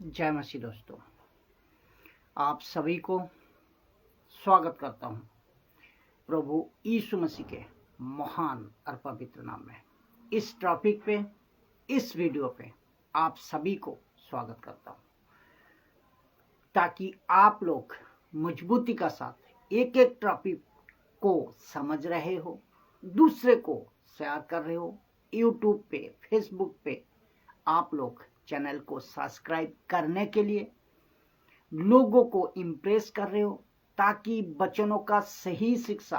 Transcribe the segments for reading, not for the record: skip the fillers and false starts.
जय मसीह दोस्तों, आप सभी को स्वागत करता हूं प्रभु यीशु मसीह के महान और पवित्र नाम में। इस टॉपिक पे, इस वीडियो पे आप सभी को स्वागत करता हूं ताकि आप लोग मजबूती का साथ एक एक टॉपिक को समझ रहे हो, दूसरे को शेयर कर रहे हो। यूट्यूब पे, फेसबुक पे आप लोग चैनल को सब्सक्राइब करने के लिए लोगों को इम्प्रेस कर रहे हो ताकि वचनों का सही शिक्षा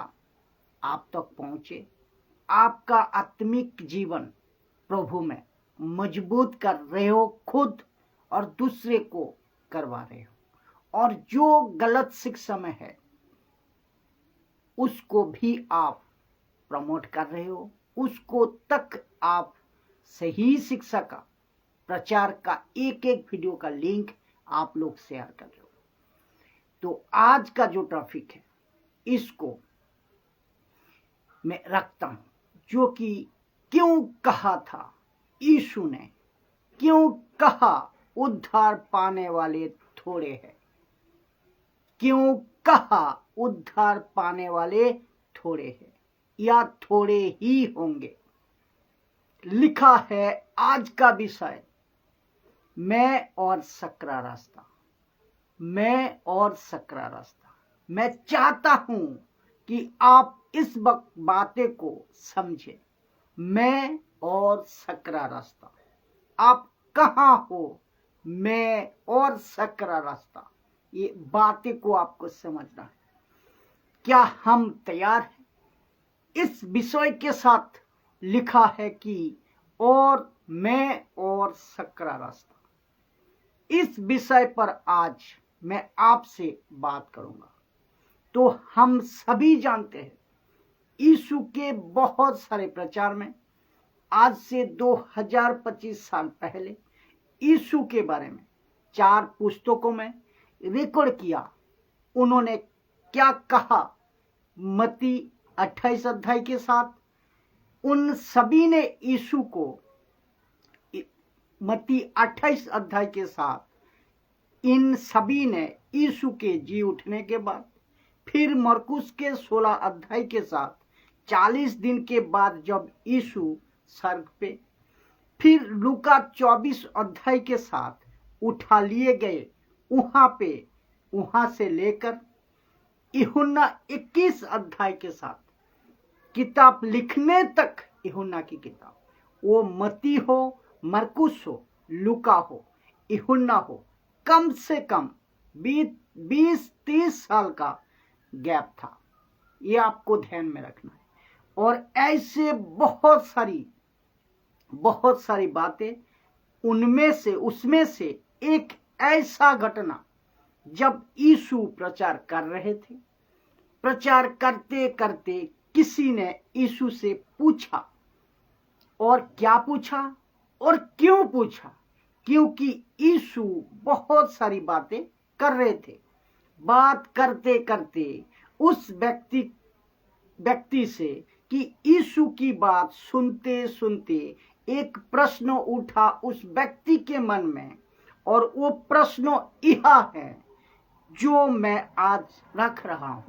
आप तक पहुंचे। आपका आत्मिक जीवन प्रभु में मजबूत कर रहे हो खुद और दूसरे को करवा रहे हो, और जो गलत शिक्षा में है उसको भी आप प्रमोट कर रहे हो, उसको तक आप सही शिक्षा का प्रचार का एक एक वीडियो का लिंक आप लोग शेयर कर रहे हो। तो आज का जो टॉपिक है इसको मैं रखता हूं, जो कि क्यों कहा था यीशु ने, क्यों कहा उद्धार पाने वाले थोड़े हैं, क्यों कहा उद्धार पाने वाले थोड़े हैं या थोड़े ही होंगे। लिखा है आज का विषय, मैं और सकरा रास्ता। मैं और सकरा रास्ता। मैं चाहता हूं कि आप इस बातें को समझें। मैं और सकरा रास्ता, आप कहां हो? मैं और सकरा रास्ता, ये बातें को आपको समझना है। क्या हम तैयार हैं? इस विषय के साथ लिखा है कि और मैं और सकरा रास्ता। इस विषय पर आज मैं आपसे बात करूंगा। तो हम सभी जानते हैं यीशु के बहुत सारे प्रचार में आज से 2025 साल पहले यीशु के बारे में 4 पुस्तकों में रिकॉर्ड किया। उन्होंने क्या कहा मत्ती 28 अध्याय के साथ, उन सभी ने यीशु को मत्ती 28 अध्याय के साथ इन सभी ने यीशु के जी उठने के बाद, फिर मरकुस के 16 अध्याय के साथ 40 दिन के बाद जब यीशु स्वर्ग पे, फिर लूका 24 अध्याय के साथ उठा लिए गए वहां से लेकर यूहन्ना 21 अध्याय के साथ किताब लिखने तक, यूहन्ना की किताब, वो मत्ती हो, मरकुस हो, लूका हो, यूहन्ना हो, कम से कम 20-30 साल का गैप था। ये आपको ध्यान में रखना है। और ऐसे बहुत सारी बातें, उसमें से एक ऐसा घटना, जब यीशु प्रचार कर रहे थे, प्रचार करते करते किसी ने यीशु से पूछा, और क्या पूछा और क्यों पूछा? क्योंकि यीशु बहुत सारी बातें कर रहे थे। बात करते करते उस व्यक्ति से कि यीशु की बात सुनते सुनते एक प्रश्न उठा उस व्यक्ति के मन में, और वो प्रश्न यह है जो मैं आज रख रहा हूं,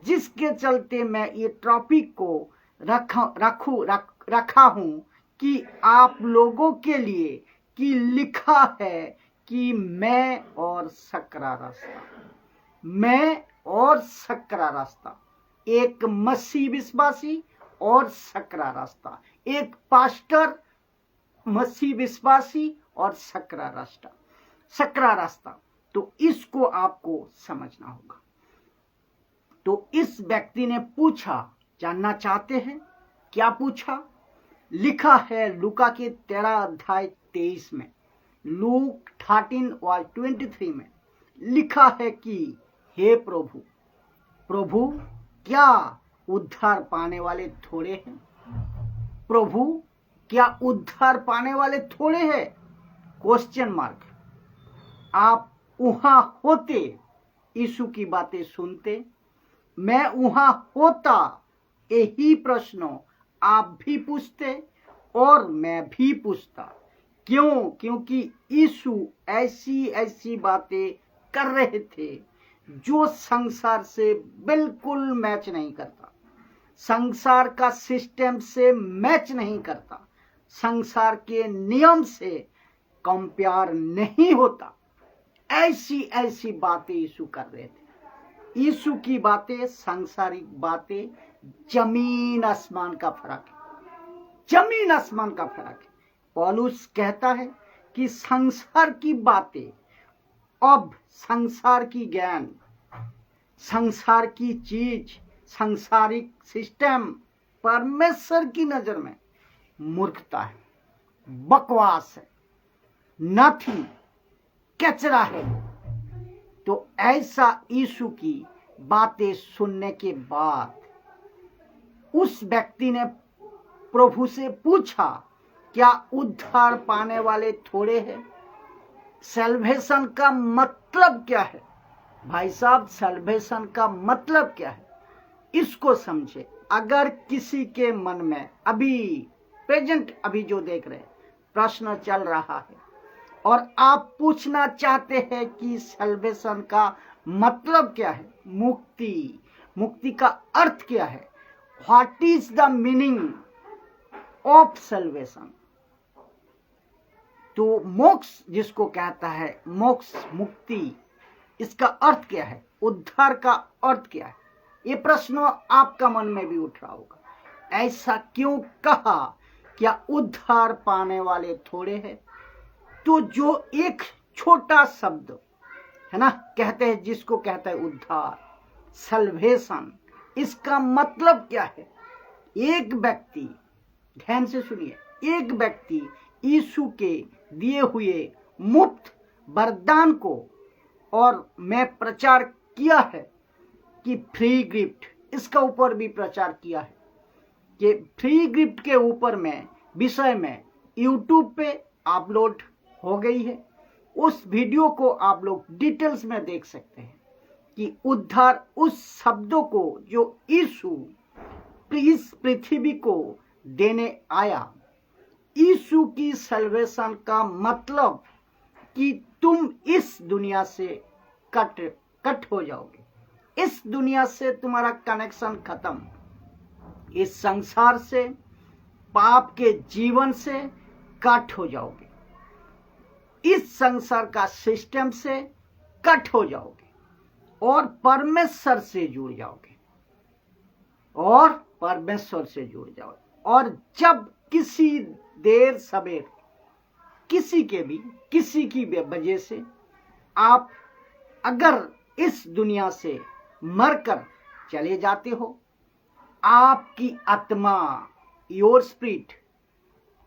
जिसके चलते मैं ये टॉपिक को रखा हूं कि आप लोगों के लिए, कि लिखा है कि मैं और सकरा रास्ता। मैं और सकरा रास्ता, एक मसीह विश्वासी और सकरा रास्ता, एक पास्टर मसीह विश्वासी और सकरा रास्ता। तो इसको आपको समझना होगा। तो इस व्यक्ति ने पूछा, जानना चाहते हैं क्या पूछा? लिखा है लूका के 13 अध्याय 23 में, लूक 13:23 में लिखा है कि हे प्रभु क्या उद्धार पाने वाले थोड़े हैं? प्रभु क्या उद्धार पाने वाले थोड़े हैं? Question mark. आप वहां होते, यीशु की बातें सुनते, मैं वहां होता, यही प्रश्न आप भी पूछते और मैं भी पूछता। क्यों? क्योंकि यीशु ऐसी ऐसी बातें कर रहे थे जो संसार से बिल्कुल मैच नहीं करता, संसार का सिस्टम से मैच नहीं करता, संसार के नियम से कंपेयर नहीं होता। ऐसी ऐसी बातें यीशु कर रहे थे। यीशु की बातें, सांसारिक बातें, जमीन आसमान का फर्क है, जमीन आसमान का फर्क है। पौलुस कहता है कि संसार की बातें, अब संसार की ज्ञान, संसार की चीज, सांसारिक सिस्टम परमेश्वर की नजर में मूर्खता है, बकवास है, नथिंग, कचरा है। तो ऐसा यीशु की बातें सुनने के बाद उस व्यक्ति ने प्रभु से पूछा, क्या उद्धार पाने वाले थोड़े हैं? सैल्वेशन का मतलब क्या है? भाई साहब, सैल्वेशन का मतलब क्या है? इसको समझे। अगर किसी के मन में अभी प्रेजेंट, अभी जो देख रहे हैं, प्रश्न चल रहा है और आप पूछना चाहते हैं कि सैल्वेशन का मतलब क्या है, मुक्ति, मुक्ति का अर्थ क्या है, what is the meaning of salvation, तो मोक्ष जिसको कहता है, मोक्ष, मुक्ति, इसका अर्थ क्या है, उद्धार का अर्थ क्या है? ये प्रश्न आपका मन में भी उठ रहा होगा। ऐसा क्यों कहा? क्या उद्धार पाने वाले थोड़े हैं? तो जो एक छोटा शब्द है ना, कहते हैं, जिसको कहता है उद्धार, सल्वेशन, इसका मतलब क्या है? एक व्यक्ति, ध्यान से सुनिए, एक व्यक्ति यीशु के दिए हुए मुफ्त वरदान को, और मैं प्रचार किया है कि फ्री गिफ्ट, इसका ऊपर भी प्रचार किया है कि फ्री गिफ्ट के ऊपर में विषय में यूट्यूब पे अपलोड हो गई है। उस वीडियो को आप लोग डिटेल्स में देख सकते हैं कि उद्धार उस शब्दों को जो यीशु इस पृथ्वी को देने आया, यीशु की सल्वेशन का मतलब कि तुम इस दुनिया से कट हो जाओगे, इस दुनिया से तुम्हारा कनेक्शन खत्म, इस संसार से, पाप के जीवन से कट हो जाओगे, इस संसार का सिस्टम से कट हो जाओगे और परमेश्वर से जुड़ जाओगे, और परमेश्वर से जुड़ जाओगे। और जब किसी देर सवेर किसी की वजह से आप अगर इस दुनिया से मरकर चले जाते हो, आपकी आत्मा, योर स्पिरिट,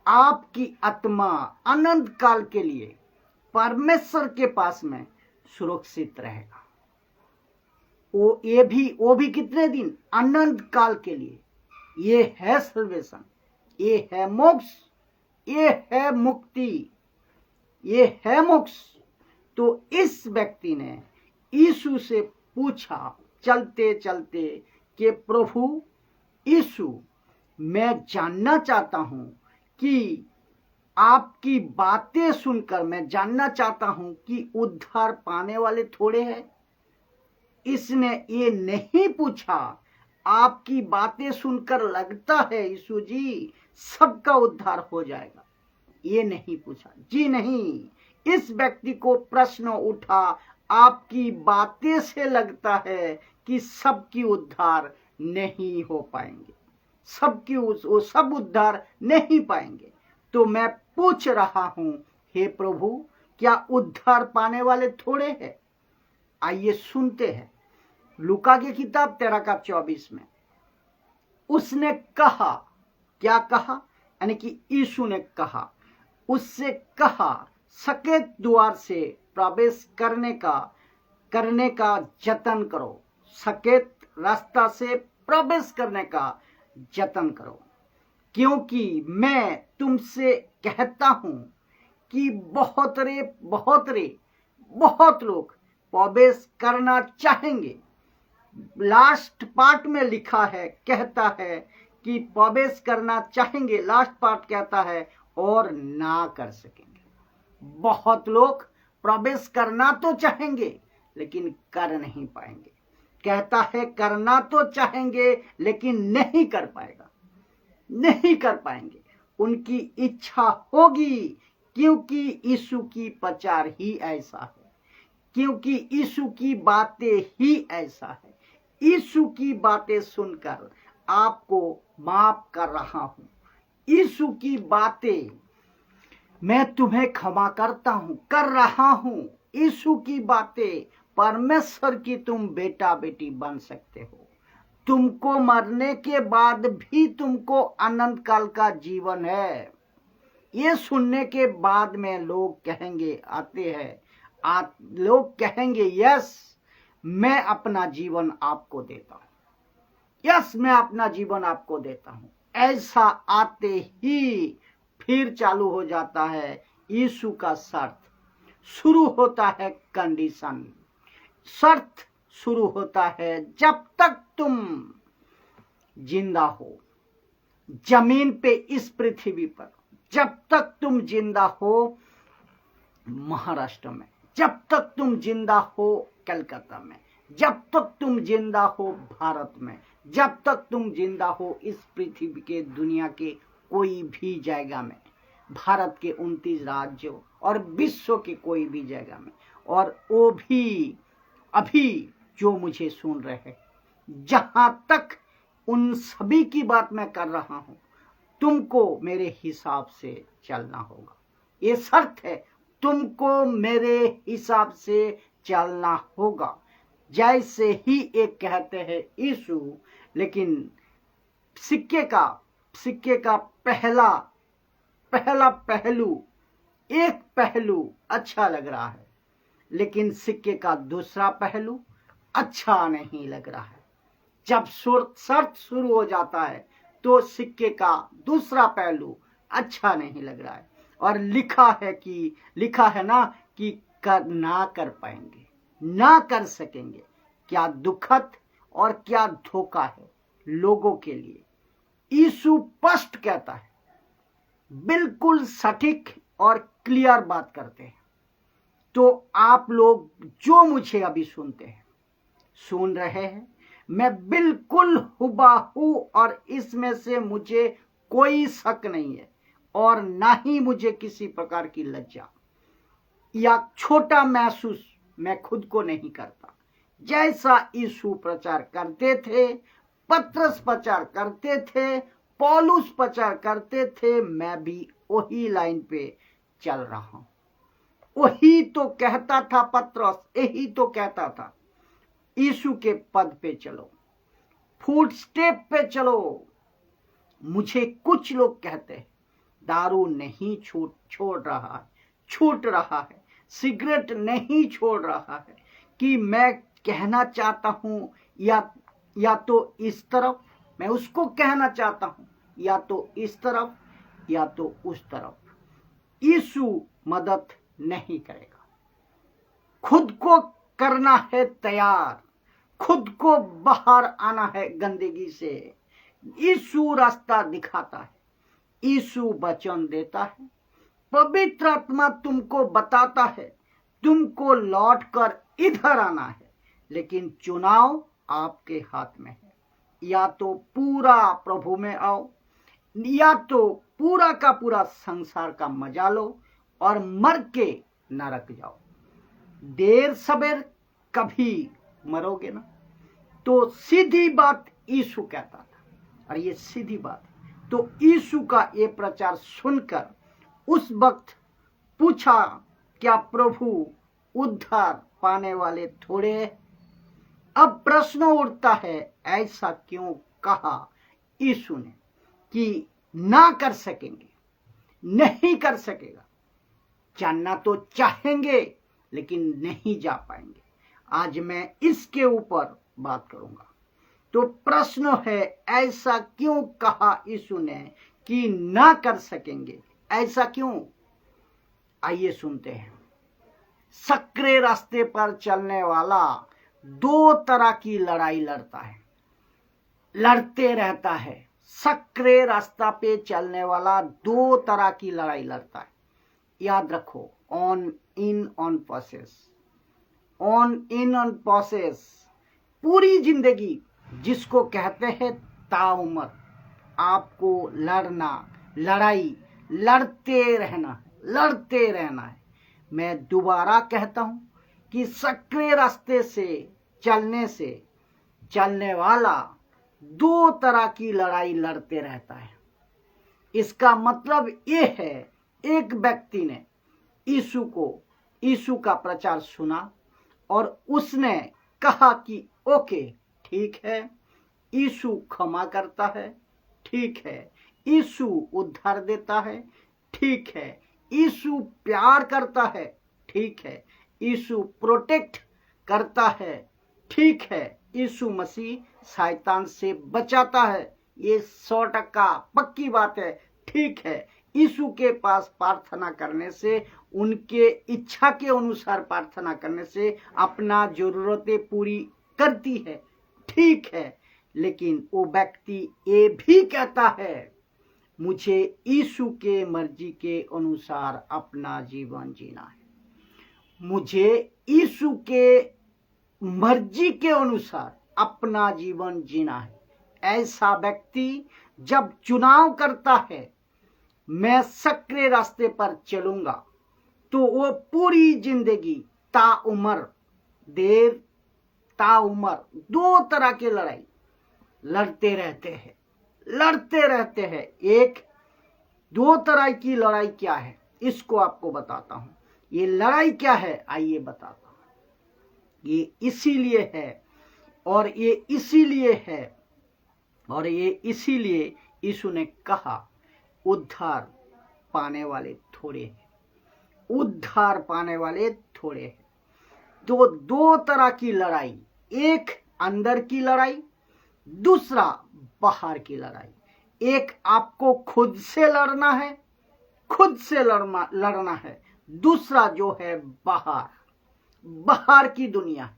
आपकी आत्मा अनंत काल के लिए परमेश्वर के पास में सुरक्षित रहेगा। वो भी कितने दिन? अनंत काल के लिए। ये है सल्वेशन, ये है मोक्ष, ये है मुक्ति, ये है मोक्ष। तो इस व्यक्ति ने यीशु से पूछा चलते चलते कि प्रभु यीशु, मैं जानना चाहता हूं कि आपकी बातें सुनकर मैं जानना चाहता हूं कि उद्धार पाने वाले थोड़े हैं। इसने ये नहीं पूछा, आपकी बातें सुनकर लगता है यीशु जी सबका उद्धार हो जाएगा, ये नहीं पूछा जी नहीं। इस व्यक्ति को प्रश्न उठा, आपकी बातें से लगता है कि सबकी उद्धार नहीं हो पाएंगे, वो सब उद्धार नहीं पाएंगे। तो मैं पूछ रहा हूं, हे प्रभु, क्या उद्धार पाने वाले थोड़े हैं? आइए सुनते हैं लूका की किताब 13:24 में। उसने कहा, क्या कहा? यानी कि यीशु ने कहा, उससे कहा, सकेत द्वार से प्रवेश करने का जतन करो, सकेत रास्ता से प्रवेश करने का जतन करो, क्योंकि मैं तुमसे कहता हूं कि बहुत लोग प्रवेश करना चाहेंगे। लास्ट पार्ट में लिखा है, कहता है कि प्रवेश करना चाहेंगे, लास्ट पार्ट कहता है, और ना कर सकेंगे। बहुत लोग प्रवेश करना तो चाहेंगे लेकिन कर नहीं पाएंगे। कहता है करना तो चाहेंगे लेकिन नहीं कर पाएगा, नहीं कर पाएंगे। उनकी इच्छा होगी क्योंकि यीशु की प्रचार ही ऐसा है, क्योंकि यीशु की बातें ही ऐसा है। यीशु की बातें सुनकर आपको माफ कर रहा हूं। यीशु की बातें मैं तुम्हें क्षमा करता हूं, कर रहा हूं। यीशु की बातें परमेश्वर की तुम बेटा बेटी बन सकते हो। तुमको मरने के बाद भी तुमको अनंत काल का जीवन है। ये सुनने के बाद में लोग कहेंगे आते हैं, लोग कहेंगे यस मैं अपना जीवन आपको देता हूं, यस मैं अपना जीवन आपको देता हूं। ऐसा आते ही फिर चालू हो जाता है यीशु का शर्त, शुरू होता है कंडीशन। शर्त शुरू होता है जब तक तुम जिंदा हो जमीन पे, इस पृथ्वी पर, जब तक तुम जिंदा हो महाराष्ट्र में, जब तक तुम जिंदा हो कलकत्ता में, जब तक तुम जिंदा हो भारत में, जब तक तुम जिंदा हो इस पृथ्वी के दुनिया के कोई भी जगह में, भारत के 29 राज्यों और विश्व के कोई भी जगह में, और वो भी अभी जो मुझे सुन रहे हैं, जहां तक उन सभी की बात मैं कर रहा हूं, तुमको मेरे हिसाब से चलना होगा। ये शर्त है, तुमको मेरे हिसाब से चलना होगा। जैसे ही एक कहते हैं यीशु, लेकिन सिक्के का पहला पहलू, एक पहलू अच्छा लग रहा है लेकिन सिक्के का दूसरा पहलू अच्छा नहीं लग रहा है। जब शर्त शुरू हो जाता है तो सिक्के का दूसरा पहलू अच्छा नहीं लग रहा है। और लिखा है ना कि ना कर पाएंगे, ना कर सकेंगे। क्या दुखद और क्या धोखा है लोगों के लिए। यीशु स्पष्ट कहता है, बिल्कुल सटीक और क्लियर बात करते हैं। तो आप लोग जो मुझे अभी सुन रहे हैं, मैं बिल्कुल हुबहू, और इसमें से मुझे कोई शक नहीं है और ना ही मुझे किसी प्रकार की लज्जा या छोटा महसूस मैं खुद को नहीं करता। जैसा यीशु प्रचार करते थे, पतरस प्रचार करते थे, पौलुस प्रचार करते थे, मैं भी वही लाइन पे चल रहा हूं। वही तो कहता था पतरस, यही तो कहता था, यीशु के पद पे चलो, फुट स्टेप पे चलो। मुझे कुछ लोग कहते हैं दारू नहीं छूट रहा है, सिगरेट नहीं छोड़ रहा है, कि मैं कहना चाहता हूं या तो इस तरफ, मैं उसको कहना चाहता हूं, या तो इस तरफ या तो उस तरफ। यीशु मदद नहीं करेगा। खुद को करना है तैयार, खुद को बाहर आना है गंदगी से। यीशु रास्ता दिखाता है, यीशु वचन देता है, पवित्र आत्मा तुमको बताता है, तुमको लौटकर इधर आना है। लेकिन चुनाव आपके हाथ में है। या तो पूरा प्रभु में आओ, या तो पूरा का पूरा संसार का मजा लो और मर के नरक जाओ। देर सवेर कभी मरोगे ना। तो सीधी बात यीशु कहता था, और ये सीधी बात है। तो यीशु का ये प्रचार सुनकर उस वक्त पूछा, क्या प्रभु उद्धार पाने वाले थोड़े हैं? अब प्रश्न उठता है, ऐसा क्यों कहा यीशु ने कि ना कर सकेंगे, नहीं कर सकेगा। जानना तो चाहेंगे लेकिन नहीं जा पाएंगे। आज मैं इसके ऊपर बात करूंगा। तो प्रश्न है, ऐसा क्यों कहा यीशु ने कि ना कर सकेंगे? ऐसा क्यों? आइए सुनते हैं। सक्रे रास्ते पर चलने वाला दो तरह की लड़ाई लड़ते रहता है। सक्रे रास्ता पे चलने वाला दो तरह की लड़ाई लड़ता है। याद रखो, on in on process, on in on process. पूरी जिंदगी जिसको कहते हैं ताउम्र, आपको लड़ना, लड़ाई लड़ते रहना है, लड़ते रहना है। मैं दोबारा कहता हूं कि सक्रिय रास्ते से चलने वाला दो तरह की लड़ाई लड़ते रहता है। इसका मतलब ये है, एक व्यक्ति ने यीशु का प्रचार सुना और उसने कहा कि ओके ठीक है, यीशु क्षमा करता है, ठीक है, यीशु उद्धार देता है, ठीक है, यीशु प्यार करता है, ठीक है, यीशु प्रोटेक्ट करता है, ठीक है, यीशु मसीह शैतान से बचाता है, ये 100% पक्की बात है, ठीक है। यीशु के पास प्रार्थना करने से, उनके इच्छा के अनुसार प्रार्थना करने से अपना जरूरतें पूरी करती है, ठीक है। लेकिन वो व्यक्ति ये भी कहता है, मुझे यीशु के मर्जी के अनुसार अपना जीवन जीना है, मुझे यीशु के मर्जी के अनुसार अपना जीवन जीना है। ऐसा व्यक्ति जब चुनाव करता है, मैं सक्रिय रास्ते पर चलूंगा, तो वो पूरी जिंदगी ताउम्र दो तरह की लड़ाई लड़ते रहते हैं। एक दो तरह की लड़ाई क्या है, इसको आपको बताता हूं। ये लड़ाई क्या है, आइए बताता हूं। ये इसीलिए यीशु ने कहा, उद्धार पाने वाले थोड़े हैं, उद्धार पाने वाले थोड़े हैं। तो दो तरह की लड़ाई, एक अंदर की लड़ाई, दूसरा बाहर की लड़ाई। एक आपको खुद से लड़ना है, दूसरा जो है बाहर की दुनिया,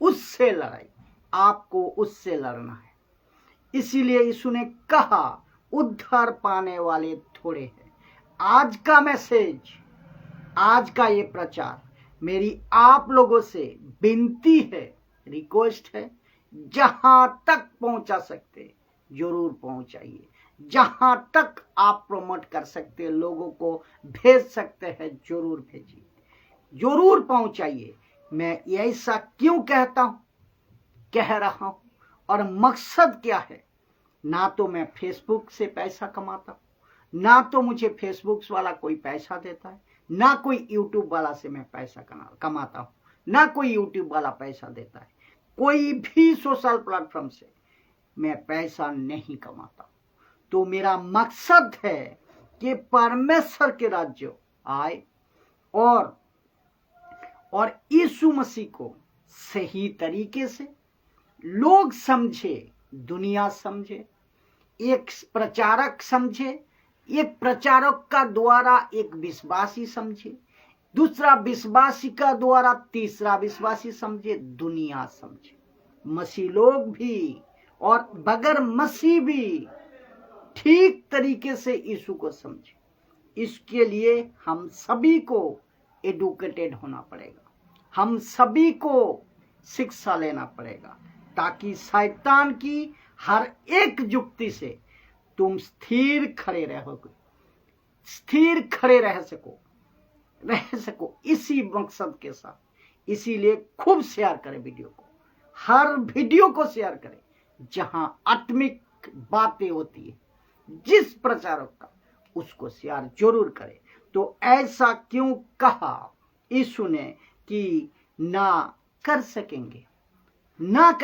उससे लड़ाई, आपको उससे लड़ना है। इसीलिए यीशु ने कहा, उद्धार पाने वाले थोड़े हैं। आज का मैसेज, आज का ये प्रचार मेरी आप लोगों से विनती है, रिक्वेस्ट है, जहां तक पहुंचा सकते जरूर पहुंचाइए। जहां तक आप प्रमोट कर सकते, लोगों को भेज सकते हैं, जरूर भेजिए, जरूर पहुंचाइए। मैं ऐसा क्यों कह रहा हूं और मकसद क्या है? ना तो मैं फेसबुक से पैसा कमाता हूं, ना तो मुझे फेसबुक वाला कोई पैसा देता है, ना कोई यूट्यूब वाला से मैं पैसा कमाता हूं, ना कोई यूट्यूब वाला पैसा देता है। कोई भी सोशल प्लेटफॉर्म से मैं पैसा नहीं कमाता। तो मेरा मकसद है कि परमेश्वर के राज्य आए और यीशु मसीह को सही तरीके से लोग समझे, दुनिया समझे, एक प्रचारक समझे, एक प्रचारक का द्वारा एक विश्वासी समझे, दूसरा विश्वासी का द्वारा तीसरा विश्वासी समझे, दुनिया समझे, मसीह लोग भी और बगैर मसीह भी ठीक तरीके से यीशु को समझे। इसके लिए हम सभी को एडुकेटेड होना पड़ेगा, हम सभी को शिक्षा लेना पड़ेगा, ताकि शैतान की हर एक युक्ति से तुम स्थिर खड़े रह सको इसी मकसद के साथ। इसीलिए खूब शेयर करें वीडियो को, हर वीडियो को शेयर करें जहां आत्मिक बातें होती है, जिस प्रचारक का उसको शेयर जरूर करें। तो ऐसा क्यों कहा यीशु ने कि ना कर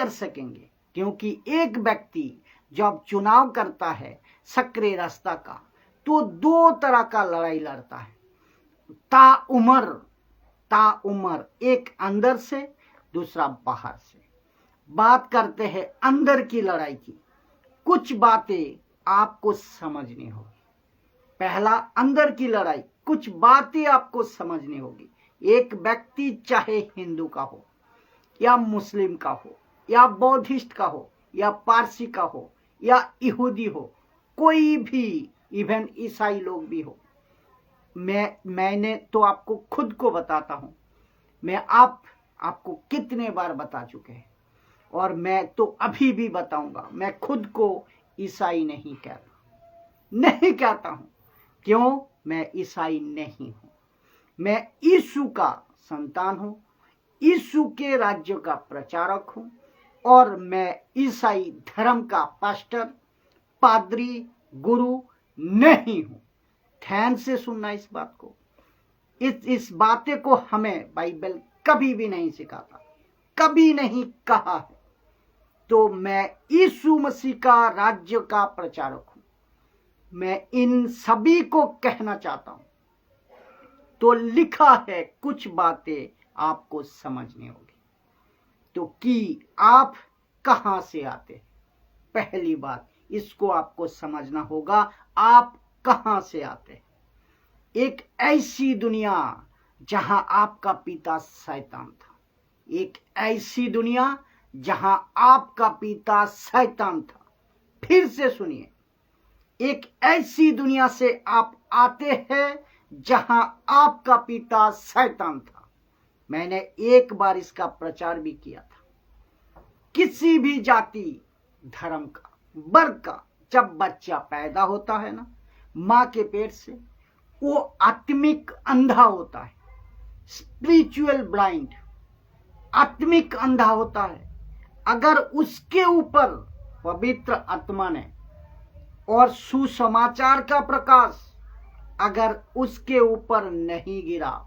सकेंगे? क्योंकि एक व्यक्ति जब चुनाव करता है सक्रिय रास्ता का, तो दो तरह का लड़ाई लड़ता है, ताउम्र, एक अंदर से, दूसरा बाहर से। बात करते हैं अंदर की लड़ाई की। कुछ बातें आपको समझनी होगी। पहला, अंदर की लड़ाई, कुछ बातें आपको समझनी होगी। एक व्यक्ति चाहे हिंदू का हो या मुस्लिम का हो या बौद्धिस्ट का हो या पारसी का हो या यहूदी हो, कोई भी, इवन ईसाई लोग भी हो, मैंने तो आपको खुद को बताता हूं, मैं आपको कितने बार बता चुके हैं, और मैं तो अभी भी बताऊंगा। मैं खुद को ईसाई नहीं कहता हूं। क्यों? मैं ईसाई नहीं हूं, मैं यीशु का संतान हूं, यीशु के राज्य का प्रचारक हूं, और मैं ईसाई धर्म का पास्टर, पादरी, गुरु नहीं हूं। ध्यान से सुनना इस बात को। इस बातें को हमें बाइबल कभी भी नहीं सिखाता, कभी नहीं कहा है। तो मैं यीशु मसीह का राज्य का प्रचारक हूं। मैं इन सभी को कहना चाहता हूं। तो लिखा है, कुछ बातें आपको समझनी होगी। तो कि आप कहां से आते हैं, पहली बात इसको आपको समझना होगा। आप कहां से आते हैं? एक ऐसी दुनिया जहां आपका पिता शैतान था, एक ऐसी दुनिया जहां आपका पिता शैतान था। फिर से सुनिए, एक ऐसी दुनिया से आप आते हैं जहां आपका पिता शैतान था। मैंने एक बार इसका प्रचार भी किया था। किसी भी जाति धर्म का, वर्ग का जब बच्चा पैदा होता है ना, मां के पेट से, वो आत्मिक अंधा होता है, स्पिरिचुअल ब्लाइंड, आत्मिक अंधा होता है। अगर उसके ऊपर पवित्र आत्मा ने और सुसमाचार का प्रकाश अगर उसके ऊपर नहीं गिरा,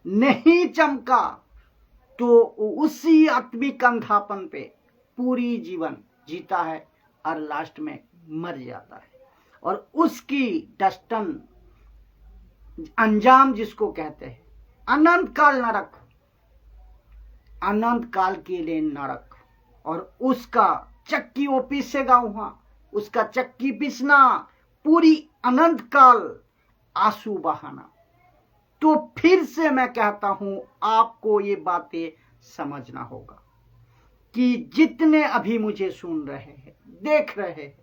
नहीं चमका, तो उसी आत्मिक अंधापन पे पूरी जीवन जीता है और लास्ट में मर जाता है। और उसकी डस्टन अंजाम जिसको कहते हैं अनंत काल नरक, अनंत काल के लिए नरक। और उसका चक्की वो पीसेगा वहां, उसका चक्की पीसना, पूरी अनंत काल आंसू बहाना। तो फिर से मैं कहता हूं, आपको ये बातें समझना होगा कि जितने अभी मुझे सुन रहे हैं, देख रहे हैं,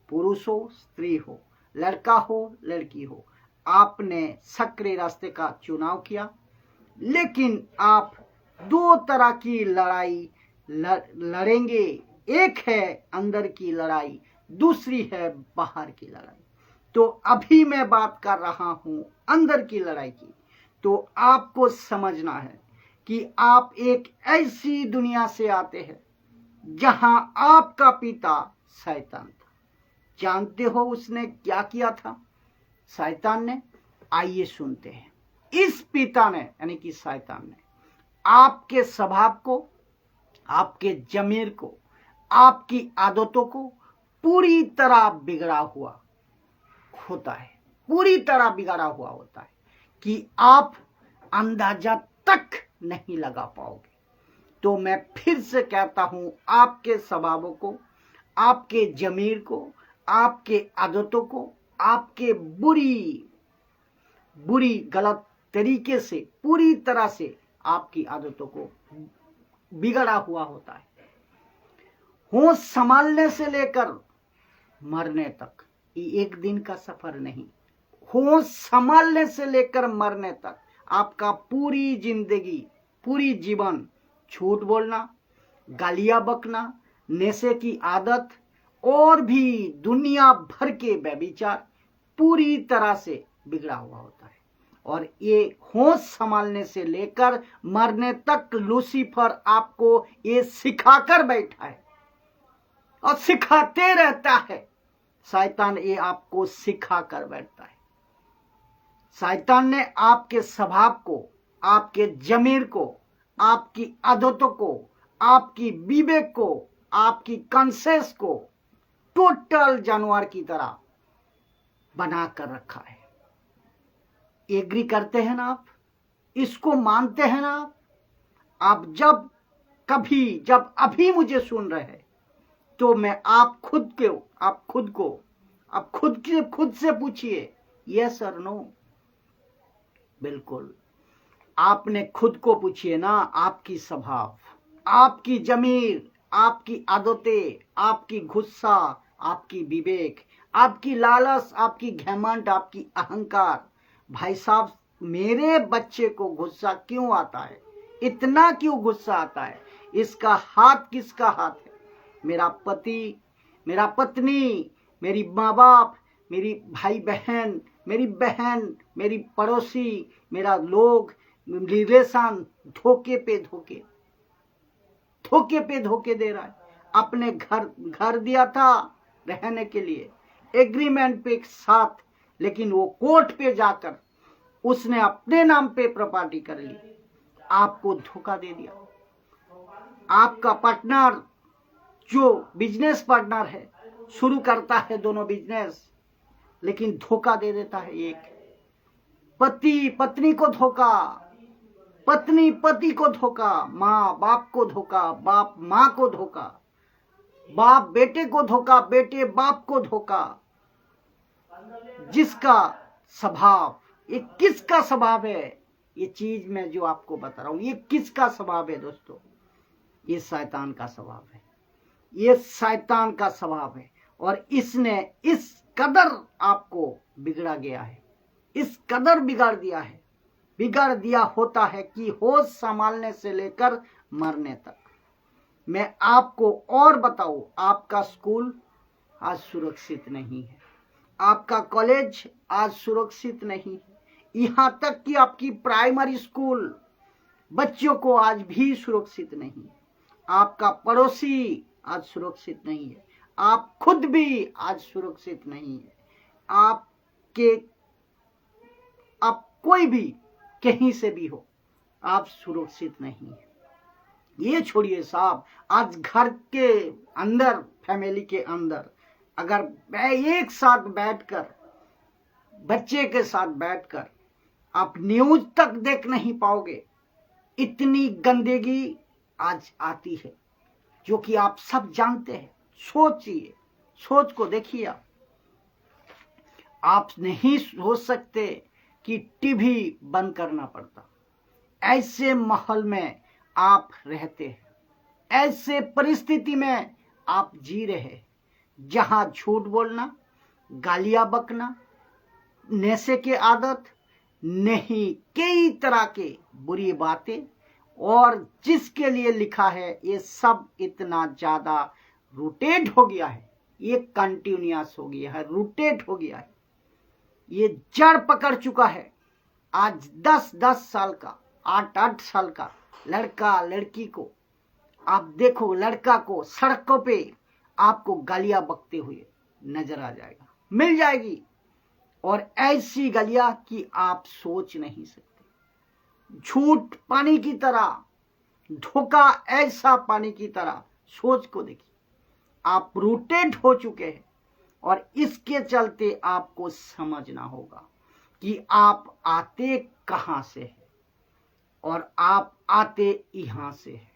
पुरुष हो, स्त्री हो, लड़का हो, लड़की हो, आपने सक्रिय रास्ते का चुनाव किया, लेकिन आप दो तरह की लड़ाई लड़ेंगे। एक है अंदर की लड़ाई, दूसरी है बाहर की लड़ाई। तो अभी मैं बात कर रहा हूं अंदर की लड़ाई की। तो आपको समझना है कि आप एक ऐसी दुनिया से आते हैं जहां आपका पिता शैतान था। जानते हो उसने क्या किया था शैतान ने? आइए सुनते हैं। इस पिता ने, यानी कि शैतान ने, आपके स्वभाव को, आपके जमीर को, आपकी आदतों को पूरी तरह बिगड़ा हुआ होता है, पूरी तरह बिगड़ा हुआ होता है कि आप अंदाजा तक नहीं लगा पाओगे। तो मैं फिर से कहता हूं, आपके स्वभावों को, आपके जमीर को, आपके आदतों को, आपके बुरी गलत तरीके से पूरी तरह से आपकी आदतों को बिगड़ा हुआ होता है। होश संभालने से लेकर मरने तक, ये एक दिन का सफर नहीं। होश संभालने से लेकर मरने तक आपका पूरी जिंदगी, पूरी जीवन झूठ बोलना, गालियां बकना, नशे की आदत और भी दुनिया भर के व्यभिचार पूरी तरह से बिगड़ा हुआ होता है। और ये होश संभालने से लेकर मरने तक लूसीफर आपको ये सिखाकर बैठा है और सिखाते रहता है। शैतान ये आपको सिखाकर बैठता है। शैतान ने आपके स्वभाव को, आपके जमीर को, आपकी आदतों को, आपकी विवेक को, आपकी कॉन्शियस को टोटल जानवर की तरह बना कर रखा है। एग्री करते हैं ना आप? इसको मानते हैं ना आप? जब अभी मुझे सुन रहे हैं, तो मैं आप खुद से पूछिए, यस और नो। बिल्कुल आपने खुद को पूछिए ना। आपकी स्वभाव, आपकी जमीर, आपकी आदतें, आपकी गुस्सा, आपकी विवेक, आपकी लालच, आपकी घमंड, आपकी अहंकार, भाई साहब मेरे बच्चे को गुस्सा क्यों आता है, इतना क्यों गुस्सा आता है, इसका हाथ किसका हाथ है? मेरा पति, मेरा पत्नी, मेरी माँ बाप, मेरी भाई बहन, मेरी बहन, मेरी पड़ोसी, मेरा लोग, रिलेशन धोखे पे धोखे, धोखे पे धोखे दे रहा है। अपने घर दिया था रहने के लिए एग्रीमेंट पे साथ, लेकिन वो कोर्ट पे जाकर उसने अपने नाम पे प्रॉपर्टी कर ली, आपको धोखा दे दिया। आपका पार्टनर जो बिजनेस पार्टनर है, शुरू करता है दोनों बिजनेस, लेकिन धोखा दे देता है। एक पति पत्नी को धोखा, पत्नी पति को धोखा, माँ बाप को धोखा, बाप माँ को धोखा, बाप बेटे को धोखा, बेटे बाप को धोखा। जिसका स्वभाव, ये किसका स्वभाव है? ये चीज मैं जो आपको बता रहा हूं, ये किसका स्वभाव है दोस्तों? ये शैतान का स्वभाव है, ये शैतान का स्वभाव है। और इसने इस कदर आपको बिगड़ा गया है, इस कदर बिगाड़ दिया है, बिगाड़ दिया होता है कि होश संभालने से लेकर मरने तक। मैं आपको और बताऊं, आपका स्कूल आज सुरक्षित नहीं है, आपका कॉलेज आज सुरक्षित नहीं है, यहां तक कि आपकी प्राइमरी स्कूल बच्चों को आज भी सुरक्षित नहीं है। आपका पड़ोसी आज सुरक्षित नहीं है, आप खुद भी आज सुरक्षित नहीं है। आप कोई भी कहीं से भी हो, आप सुरक्षित नहीं है। ये छोड़िए साहब, आज घर के अंदर, फैमिली के अंदर अगर एक साथ बैठकर, बच्चे के साथ बैठकर आप न्यूज तक देख नहीं पाओगे, इतनी गंदगी आज आती है, जो कि आप सब जानते हैं। सोचिए, सोच को देखिए। आप नहीं सोच सकते कि टीवी बंद करना पड़ता। ऐसे माहौल में आप रहते हैं, ऐसे परिस्थिति में आप जी रहे हैं, जहां झूठ बोलना, गालियां बकना, नशे की आदत, नहीं कई तरह के बुरी बातें, और जिसके लिए लिखा है ये सब इतना ज्यादा रूटेड हो गया है, ये कंटिन्यूअस हो गया है, रूटेड हो गया है, ये जड़ पकड़ चुका है। आज 10-10 साल का, 8-8 साल का लड़का लड़की को आप देखो, लड़का को सड़कों पे आपको गालियां बकते हुए नजर आ जाएगा, मिल जाएगी, और ऐसी गालियां कि आप सोच नहीं सकते। झूठ पानी की तरह, धोखा ऐसा पानी की तरह। सोच को देखिए, आप रूटेड हो चुके हैं, और इसके चलते आपको समझना होगा कि आप आते कहां से हैं, और आप आते यहां से हैं,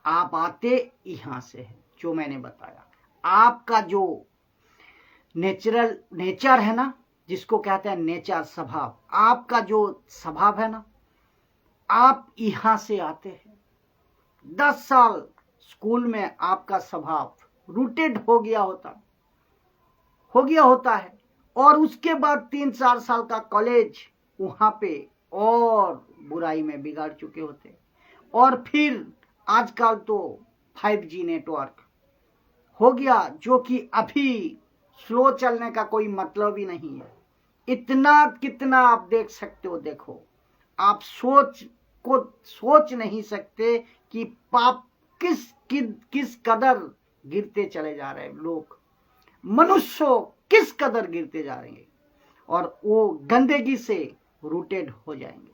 आप आते यहां से हैं। जो मैंने बताया, आपका जो नेचर है ना, जिसको कहते हैं नेचर, स्वभाव, आपका जो स्वभाव है ना, आप यहां से आते हैं। 10 साल स्कूल में आपका स्वभाव रूटेड हो गया होता है, और उसके बाद 3-4 साल का कॉलेज, वहां पे और बुराई में बिगाड़ चुके होते। और फिर आजकल तो 5G नेटवर्क हो गया, जो कि अभी स्लो चलने का कोई मतलब ही नहीं है। इतना कितना आप देख सकते हो, देखो, आप सोच नहीं सकते कि पाप किस कदर गिरते चले जा रहे हैं लोग, मनुष्य किस कदर गिरते जा रहे हैं, और वो गंदगी से रूटेड हो जाएंगे,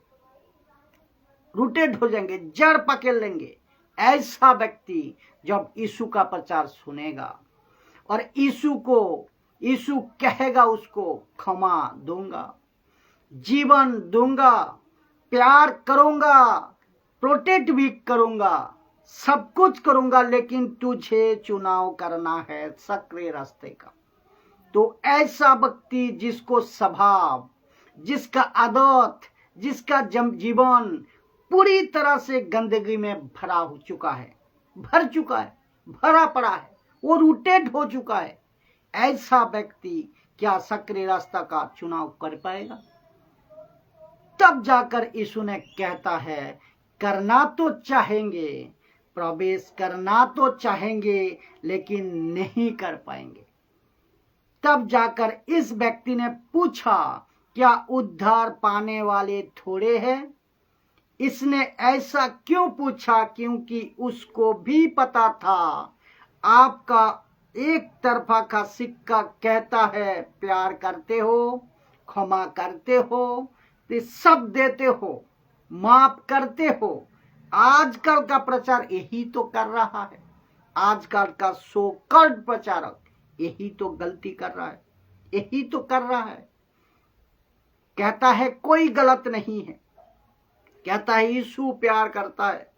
जड़ पकड़ लेंगे। ऐसा व्यक्ति जब यीशु का प्रचार सुनेगा, और यीशु कहेगा उसको क्षमा दूंगा, जीवन दूंगा, प्यार करूंगा, प्रोटेक्ट भी करूंगा, सब कुछ करूंगा, लेकिन तुझे चुनाव करना है सक्रिय रास्ते का। तो ऐसा व्यक्ति जिसको स्वभाव, जिसका आदत, जिसका जीवन पूरी तरह से गंदगी में भरा पड़ा है, वो रूटेड हो चुका है, ऐसा व्यक्ति क्या सक्रिय रास्ता का चुनाव कर पाएगा? तब जाकर यीशु ने कहता है, करना तो चाहेंगे, प्रवेश करना तो चाहेंगे, लेकिन नहीं कर पाएंगे। तब जाकर इस व्यक्ति ने पूछा, क्या उद्धार पाने वाले थोड़े हैं? इसने ऐसा क्यों पूछा? क्योंकि उसको भी पता था आपका एक तरफा का सिक्का कहता है प्यार करते हो, क्षमा करते हो, तो सब देते हो, माफ करते हो। आजकल का प्रचार यही तो कर रहा है। आजकल का सो कल्ड प्रचारक यही तो गलती कर रहा है, यही तो कर रहा है। कहता है कोई गलत नहीं है, कहता है यीशु प्यार करता है,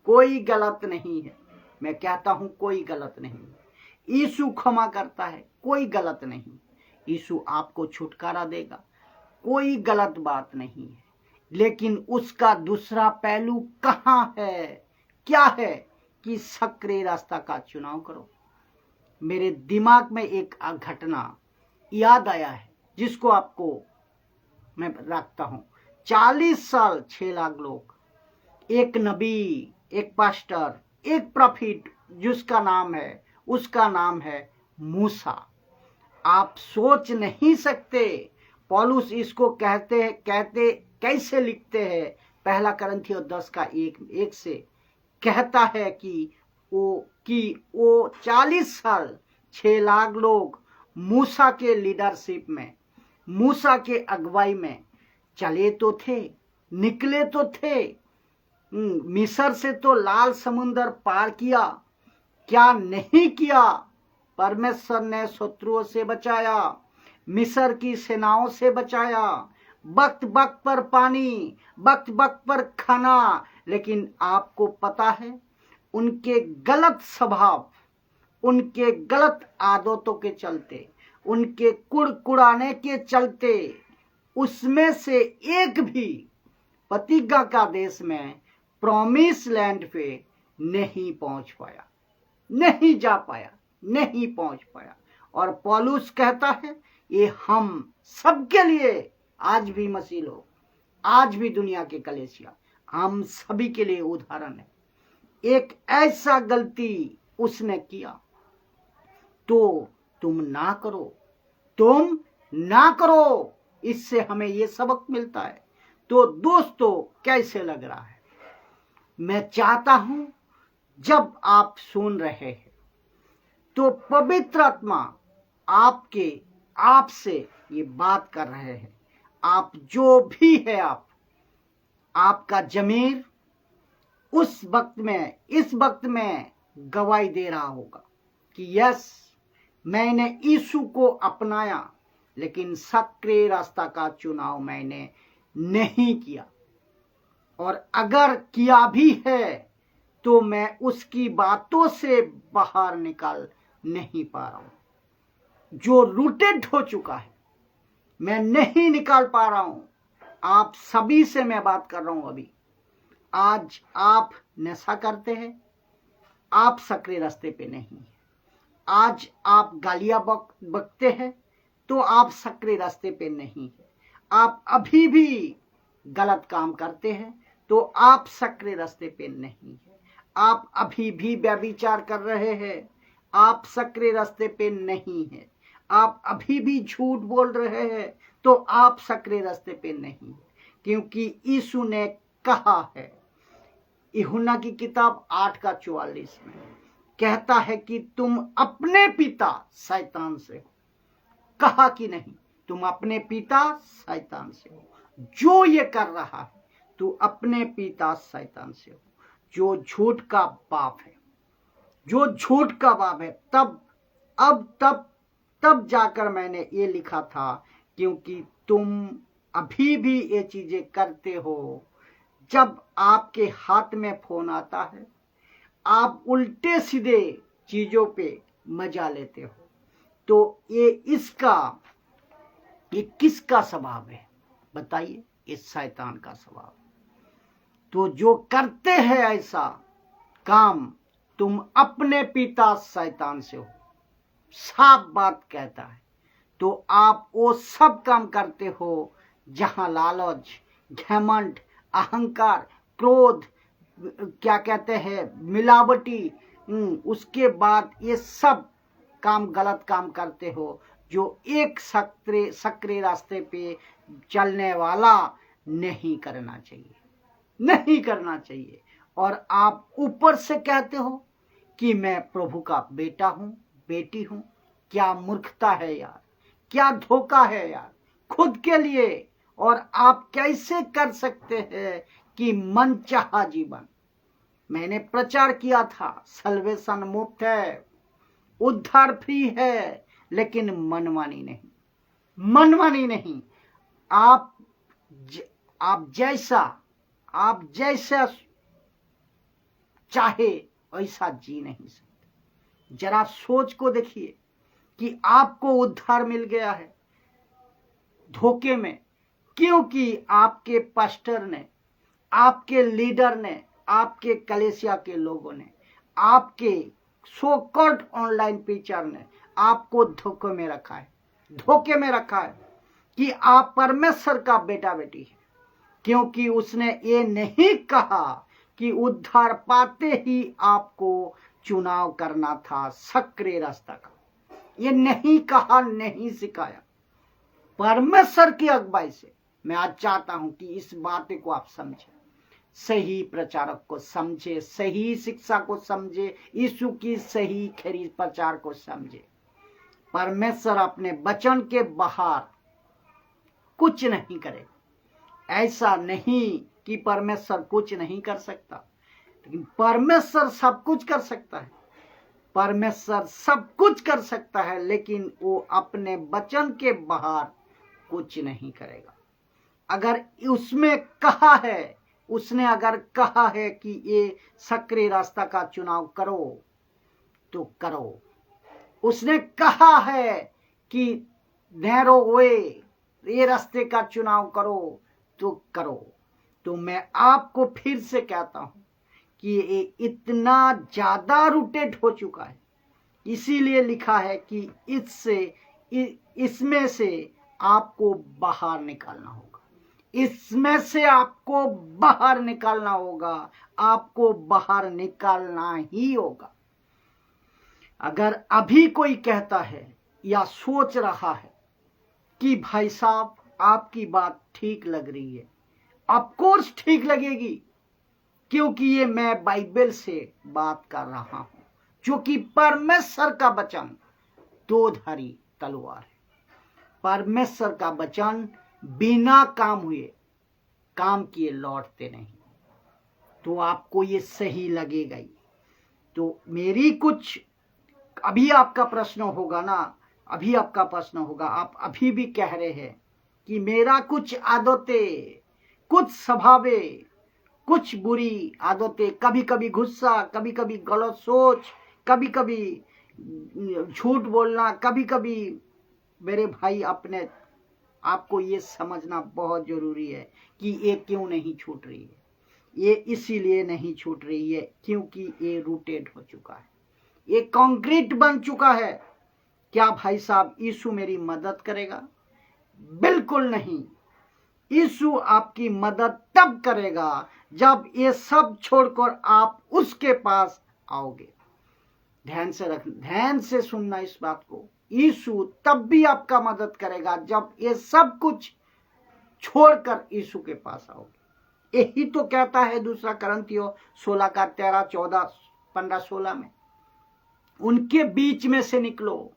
कोई गलत नहीं है। मैं कहता हूं कोई गलत नहीं है। यीशु क्षमा करता है, कोई गलत नहीं। यीशु आपको छुटकारा देगा, कोई गलत बात नहीं है। लेकिन उसका दूसरा पहलू कहां है? क्या है? कि सक्रिय रास्ता का चुनाव करो। मेरे दिमाग में एक घटना याद आया है जिसको आपको मैं रखता हूं। 40 साल 6 लाख लोग, एक नबी, एक पास्टर, एक प्रॉफिट, जिसका नाम है, उसका नाम है मूसा। आप सोच नहीं सकते पौलुस इसको कहते कैसे लिखते हैं। पहला करंथियों 10 का 1 से कहता है कि वो 40 साल 6 लाख लोग मूसा के लीडरशिप में, मूसा के अगुवाई में चले तो थे, निकले तो थे। मिस्र से तो लाल समुंदर पार किया, क्या नहीं किया? परमेश्वर ने शत्रुओं से बचाया, मिस्र की सेनाओं से बचाया, वक्त वक्त पर पानी, वक्त वक्त पर खाना। लेकिन आपको पता है उनके गलत स्वभाव, उनके गलत आदतों के चलते, उनके कुड़कुड़ाने के चलते, उसमें से एक भी प्रतिज्ञा का देश में, प्रॉमिस लैंड पे नहीं पहुंच पाया, नहीं जा पाया, नहीं पहुंच पाया। और पौलुस कहता है ये हम सबके लिए, आज भी मसीह लोग, आज भी दुनिया के कलीसिया, हम सभी के लिए उदाहरण है। एक ऐसा गलती उसने किया तो तुम ना करो, तुम ना करो। इससे हमें ये सबक मिलता है। तो दोस्तों, कैसे लग रहा है? मैं चाहता हूं जब आप सुन रहे हैं तो पवित्र आत्मा आपसे ये बात कर रहे हैं। आप जो भी है, आपका जमीर उस वक्त में, इस वक्त में गवाही दे रहा होगा कि यस, मैंने यीशु को अपनाया, लेकिन सक्रिय रास्ता का चुनाव मैंने नहीं किया। और अगर किया भी है तो मैं उसकी बातों से बाहर निकल नहीं पा रहा हूं। जो रूटेड हो चुका है मैं नहीं निकाल पा रहा हूं। आप सभी से मैं बात कर रहा हूं अभी। आज आप नशा करते हैं, आप सक्रिय रास्ते पे नहीं हैं। आज आप गालियां बकते हैं तो आप सक्रिय रास्ते पे नहीं हैं। आप अभी भी गलत काम करते हैं तो आप सक्रिय रास्ते पे नहीं हैं। आप अभी भी व्यभिचार कर रहे हैं, आप सक्रिय रास्ते पे नहीं हैं। आप अभी भी झूठ बोल रहे हैं तो आप सक्रिय रास्ते पे नहीं हैं। क्योंकि यीशु ने कहा है, यूहन्ना की किताब 8 का 44 में कहता है कि तुम अपने पिता शैतान से हो। कहा कि नहीं, तुम अपने पिता शैतान से हो। जो ये कर रहा है तू अपने पिता शैतान से हो, जो झूठ का बाप है, जो झूठ का बाप है। तब जाकर मैंने ये लिखा था, क्योंकि तुम अभी भी ये चीजें करते हो। जब आपके हाथ में फोन आता है आप उल्टे सीधे चीजों पे मजा लेते हो। तो ये किसका स्वभाव है बताइए? ये शैतान का स्वभाव। तो जो करते हैं ऐसा काम, तुम अपने पिता शैतान से हो, साफ बात कहता है। तो आप वो सब काम करते हो जहां लालच, घमंड, अहंकार, क्रोध, क्या कहते हैं, मिलावटी, उसके बाद ये सब काम, गलत काम करते हो, जो एक सक्रिय रास्ते पे चलने वाला नहीं करना चाहिए, नहीं करना चाहिए। और आप ऊपर से कहते हो कि मैं प्रभु का बेटा हूं, बेटी हूं। क्या मूर्खता है यार, क्या धोखा है यार खुद के लिए। और आप कैसे कर सकते हैं कि मनचाहा जीवन। मैंने प्रचार किया था, सल्वेशन मुफ्त है, उद्धार फ्री है, लेकिन मनमानी नहीं, मनमानी नहीं। आप जैसा चाहे वैसा जी नहीं सकते। जरा सोच को देखिए कि आपको उद्धार मिल गया है धोखे में, क्योंकि आपके पास्टर ने, आपके लीडर ने, आपके कलेसिया के लोगों ने, आपके सो कॉल्ड ऑनलाइन प्रीचर ने आपको धोखे में रखा है, धोखे में रखा है कि आप परमेश्वर का बेटा बेटी है। क्योंकि उसने ये नहीं कहा कि उद्धार पाते ही आपको चुनाव करना था सक्रिय रास्ता का। ये नहीं कहा, नहीं सिखाया। परमेश्वर की अगुवाई से मैं आज चाहता हूं कि इस बात को आप समझे, सही प्रचारक को समझे, सही शिक्षा को समझे, यीशु की सही खरी प्रचार को समझे। परमेश्वर अपने वचन के बाहर कुछ नहीं करे। ऐसा नहीं कि परमेश्वर कुछ नहीं कर सकता, लेकिन परमेश्वर सब कुछ कर सकता है। परमेश्वर सब कुछ कर सकता है, लेकिन वो अपने वचन के बाहर कुछ नहीं करेगा। अगर उसमें कहा है, उसने अगर कहा है कि ये सक्रिय रास्ता का चुनाव करो तो करो। उसने कहा है कि नैरो वे, ये रास्ते का चुनाव करो तो करो। तो मैं आपको फिर से कहता हूं कि ये इतना ज्यादा रूटेड हो चुका है, इसीलिए लिखा है कि इसमें से आपको बाहर निकालना होगा, इसमें से आपको बाहर निकालना होगा, आपको बाहर निकालना ही होगा। अगर अभी कोई कहता है या सोच रहा है कि भाई साहब आपकी बात ठीक लग रही है, ऑफ कोर्स ठीक लगेगी, क्योंकि ये मैं बाइबल से बात कर रहा हूं, जो कि परमेश्वर का वचन दो धारी तलवार है। परमेश्वर का वचन बिना काम हुए, काम किए लौटते नहीं। तो आपको ये सही लगेगा ही। तो मेरी कुछ अभी आपका प्रश्न होगा ना, अभी आपका प्रश्न होगा, आप अभी भी कह रहे हैं कि मेरा कुछ आदतें, कुछ स्वभावें, कुछ बुरी आदतें, कभी कभी गुस्सा, कभी कभी गलत सोच, कभी कभी झूठ बोलना, कभी कभी। मेरे भाई, अपने आपको ये समझना बहुत जरूरी है कि ये क्यों नहीं छूट रही है। ये इसीलिए नहीं छूट रही है क्योंकि ये रूटेड हो चुका है, ये कंक्रीट बन चुका है। क्या भाई साहब यीशु मेरी मदद करेगा? बिल्कुल नहीं। यीशु आपकी मदद तब करेगा जब ये सब छोड़कर आप उसके पास आओगे। ध्यान से सुनना इस बात को। यीशु तब भी आपका मदद करेगा जब ये सब कुछ छोड़कर यीशु के पास आओगे। यही तो कहता है दूसरा कुरिन्थियों 16 का 13, 14, 15, 16 में, उनके बीच में से निकलो,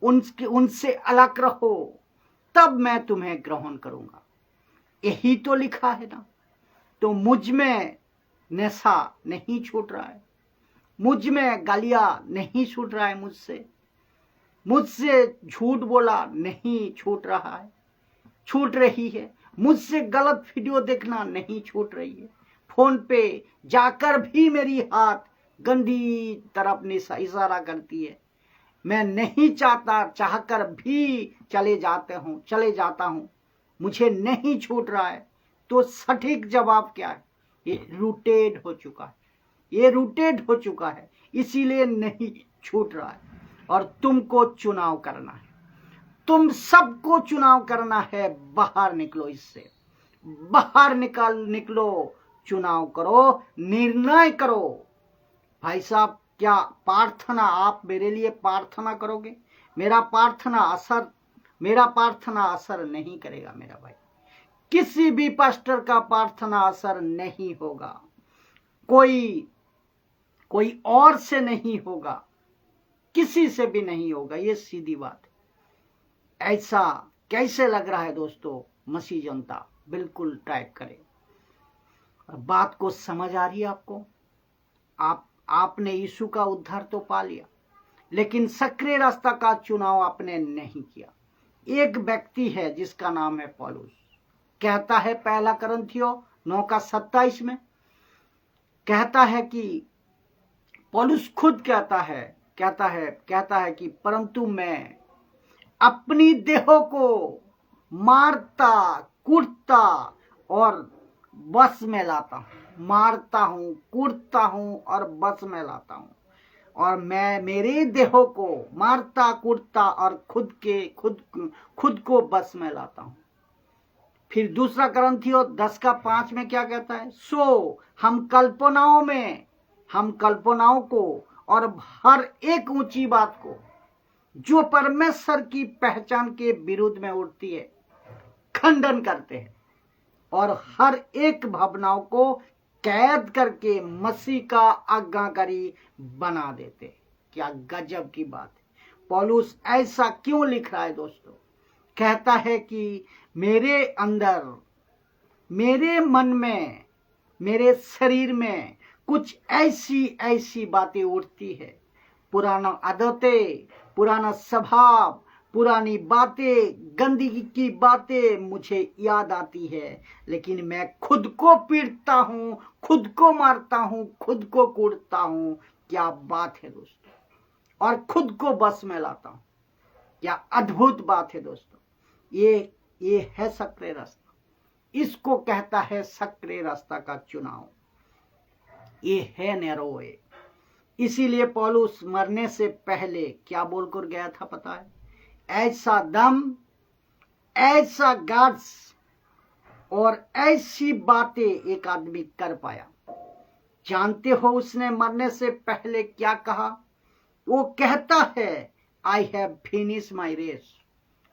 उनसे अलग रहो, तब मैं तुम्हें ग्रहण करूंगा। यही तो लिखा है ना। तो मुझ में नशा नहीं छूट रहा है, मुझ में गालियां नहीं छूट रहा है, मुझसे झूठ बोला नहीं छूट रहा है, छूट रही है। मुझसे गलत वीडियो देखना नहीं छूट रही है। फोन पे जाकर भी मेरी हाथ गंदी तरफ इशारा करती है। मैं नहीं चाहता, चाहकर भी चले जाता हूं, मुझे नहीं छूट रहा है। तो सटीक जवाब क्या है? ये रूटेड हो चुका है, ये रूटेड हो चुका है, इसीलिए नहीं छूट रहा है। और तुमको चुनाव करना है, तुम सबको चुनाव करना है। बाहर निकलो इससे, बाहर निकलो, चुनाव करो, निर्णय करो। भाई साहब, क्या प्रार्थना, आप मेरे लिए प्रार्थना करोगे? मेरा प्रार्थना असर नहीं करेगा मेरा भाई। किसी भी पास्टर का प्रार्थना असर नहीं होगा, कोई और से नहीं होगा, किसी से भी नहीं होगा, ये सीधी बात है। ऐसा कैसे लग रहा है दोस्तों? मसीह जनता बिल्कुल टाइप करें। बात को समझ आ रही है आपको? आपने यीशु का उद्धार तो पा लिया, लेकिन सक्रिय रास्ता का चुनाव आपने नहीं किया। एक व्यक्ति है जिसका नाम है पौलुस, कहता है पहला कुरिन्थियों 9:27 में कहता है कि पौलुस खुद कहता है कि परंतु मैं अपनी देहों को मारता कूटता और बस में लाता हूं, मारता हूं, कूटता हूं और बस में लाता हूं। और मैं मेरे देहों को मारता कूटता और खुद को बस में लाता हूं। फिर दूसरा कुरिन्थियों 10:5 में क्या कहता है? सो हम कल्पनाओं को और हर एक ऊंची बात को जो परमेश्वर की पहचान के विरुद्ध में उठती है खंडन करते हैं, और हर एक भावनाओं को कैद करके मसीह का आज्ञाकारी बना देते। क्या गजब की बात है! पौलुस ऐसा क्यों लिख रहा है दोस्तों? कहता है कि मेरे अंदर, मेरे मन में, मेरे शरीर में कुछ ऐसी बातें उठती है, पुराना आदतें, पुराना स्वभाव, पुरानी बातें, गंदगी की बातें मुझे याद आती है, लेकिन मैं खुद को पीटता हूं, खुद को मारता हूं, खुद को कूटता हूं। क्या बात है दोस्तों! और खुद को बस में लाता हूं। क्या अद्भुत बात है दोस्तों! ये है सक्रिय रास्ता। इसको कहता है सक्रिय रास्ता का चुनाव। ये है नैरो वे। इसीलिए पौलुस मरने से पहले क्या बोलकर गया था पता है? ऐसा दम, ऐसा गट्स और ऐसी बातें एक आदमी कर पाया। जानते हो उसने मरने से पहले क्या कहा? वो कहता है I have finish my race,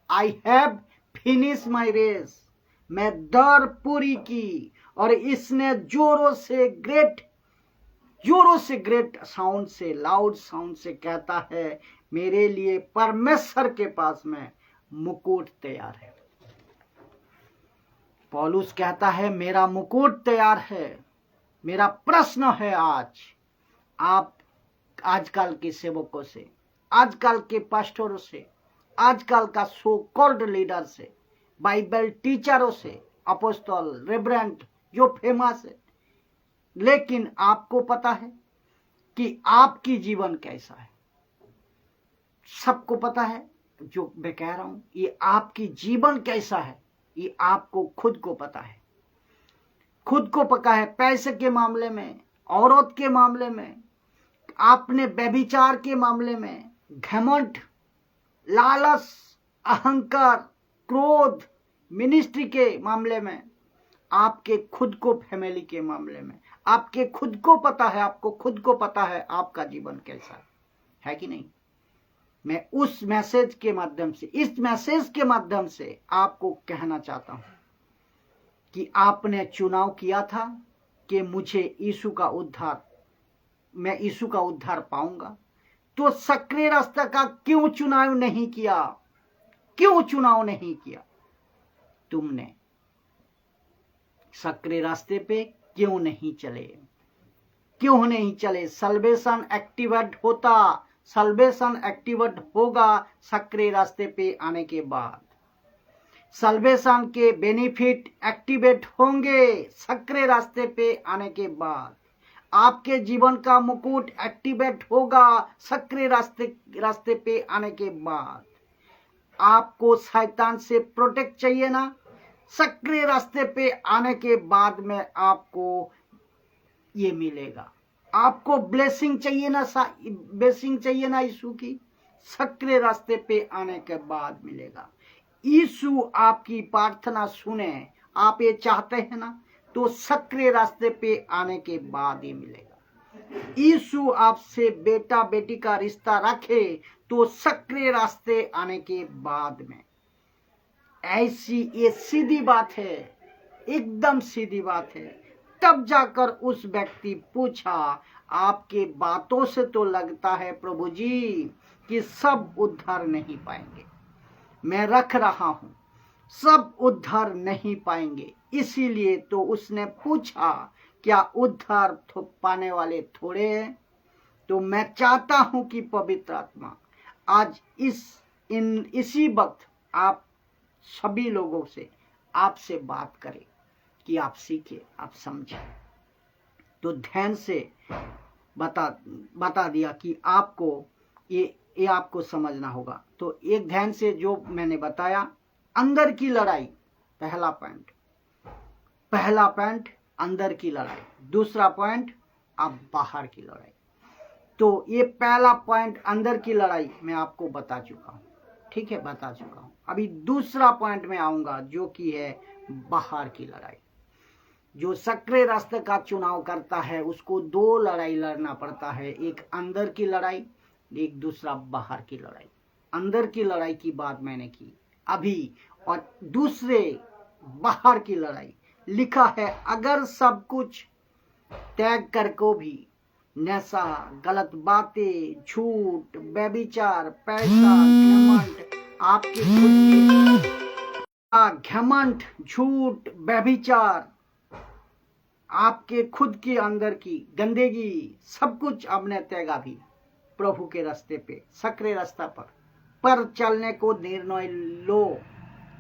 I have finish my race. मैं दौड़ पूरी की। और इसने जोरों से ग्रेट साउंड से, लाउड साउंड से कहता है मेरे लिए परमेश्वर के पास में मुकुट तैयार है। पौलुस कहता है मेरा मुकुट तैयार है। मेरा प्रश्न है आप आजकल के सेवकों से, आजकल के पास्टरों से, आजकल का सो कॉल्ड लीडर से, बाइबल टीचरों से, अपोस्टल, रेवरेंड जो फेमस है, लेकिन आपको पता है कि आपकी जीवन कैसा है? सबको पता है जो मैं कह रहा हूं, ये आपकी जीवन कैसा है ये आपको खुद को पता है। खुद को पता है। पैसे के मामले में, औरत के मामले में, आपने व्यभिचार के मामले में, घमंड, लालच, अहंकार, क्रोध, मिनिस्ट्री के मामले में, आपके खुद को फैमिली के मामले में, आपके खुद को पता है, आपको खुद को पता है आपका जीवन कैसा है कि नहीं? मैं उस मैसेज के माध्यम से, इस मैसेज के माध्यम से आपको कहना चाहता हूं कि आपने चुनाव किया था कि मुझे यीशु का उद्धार, मैं यीशु का उद्धार पाऊंगा, तो सक्रिय रास्ता का क्यों चुनाव नहीं किया? क्यों चुनाव नहीं किया तुमने? सक्रिय रास्ते पे क्यों नहीं चले? क्यों नहीं चले? सल्वेशन एक्टिवेट होता, सल्वेशन एक्टिवेट होगा सक्रिय रास्ते पे आने के बाद। सल्वेशन के बेनिफिट एक्टिवेट होंगे सक्रिय रास्ते पे आने के बाद। आपके जीवन का मुकुट एक्टिवेट होगा सक्रिय रास्ते पे आने के बाद। आपको शैतान से प्रोटेक्ट चाहिए ना? सक्रिय रास्ते पे आने के बाद में आपको ये मिलेगा। आपको ब्लेसिंग चाहिए ना, ब्लेसिंग चाहिए ना यीशु की? सक्रिय रास्ते पे आने के बाद मिलेगा। यीशु आपकी प्रार्थना सुने, आप ये चाहते हैं ना, तो सक्रिय रास्ते पे आने के बाद ही मिलेगा। यीशु आपसे बेटा बेटी का रिश्ता रखे तो सक्रिय रास्ते आने के बाद में। ऐसी ये सीधी बात है, एकदम सीधी बात है। तब जाकर उस व्यक्ति पूछा, आपके बातों से तो लगता है प्रभु जी कि सब उद्धार नहीं पाएंगे। मैं रख रहा हूं, सब उद्धार नहीं पाएंगे। इसीलिए तो उसने पूछा, क्या उद्धार पाने वाले थोड़े हैं? तो मैं चाहता हूं कि पवित्र आत्मा आज इसी वक्त आप सभी लोगों से आपसे बात करे कि आप सीखे, आप समझे। तो ध्यान से बता दिया कि आपको ये आपको समझना होगा। तो एक ध्यान से जो मैंने बताया, अंदर की लड़ाई पहला पॉइंट अंदर की लड़ाई, दूसरा पॉइंट अब बाहर की लड़ाई। तो ये पहला पॉइंट अंदर की लड़ाई मैं आपको बता चुका हूं, ठीक है, बता चुका हूं। अभी दूसरा पॉइंट में आऊंगा जो कि है बाहर की लड़ाई। जो सक्रिय रास्ते का चुनाव करता है उसको दो लड़ाई लड़ना पड़ता है, एक अंदर की लड़ाई, एक दूसरा बाहर की लड़ाई। अंदर की लड़ाई की बात मैंने की अभी, और दूसरे बाहर की लड़ाई लिखा है, अगर सब कुछ त्याग कर को भी नशा, गलत बातें, झूठ, व्यभिचार, पैसा, घमंड, आपके खुद की घमंड, झूठ, व्यभिचार, आपके खुद के अंदर की गंदगी, सब कुछ आपने त्यागा भी प्रभु के रास्ते पे, सक्रिय रास्ता पर चलने को निर्णय लो,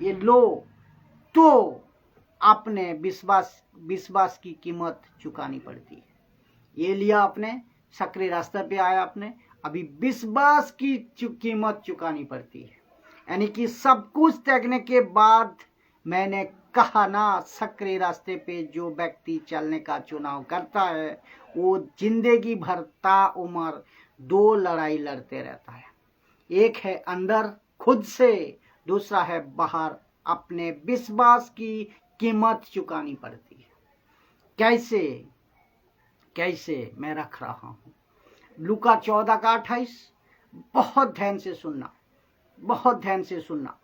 ये लो, तो आपने विश्वास की कीमत चुकानी पड़ती है। ये लिया आपने, सक्रिय रास्ते पे आया आपने, अभी विश्वास की कीमत चुकानी पड़ती है। यानी कि सब कुछ त्यागने के बाद मैंने कहा ना, सक्रिय रास्ते पे जो व्यक्ति चलने का चुनाव करता है वो जिंदगी भर ताउम्र दो लड़ाई लड़ते रहता है। एक है अंदर खुद से, दूसरा है बाहर, अपने विश्वास की कीमत चुकानी पड़ती है। कैसे मैं रख रहा हूं, लूका 14:28, बहुत ध्यान से सुनना, बहुत ध्यान से सुनना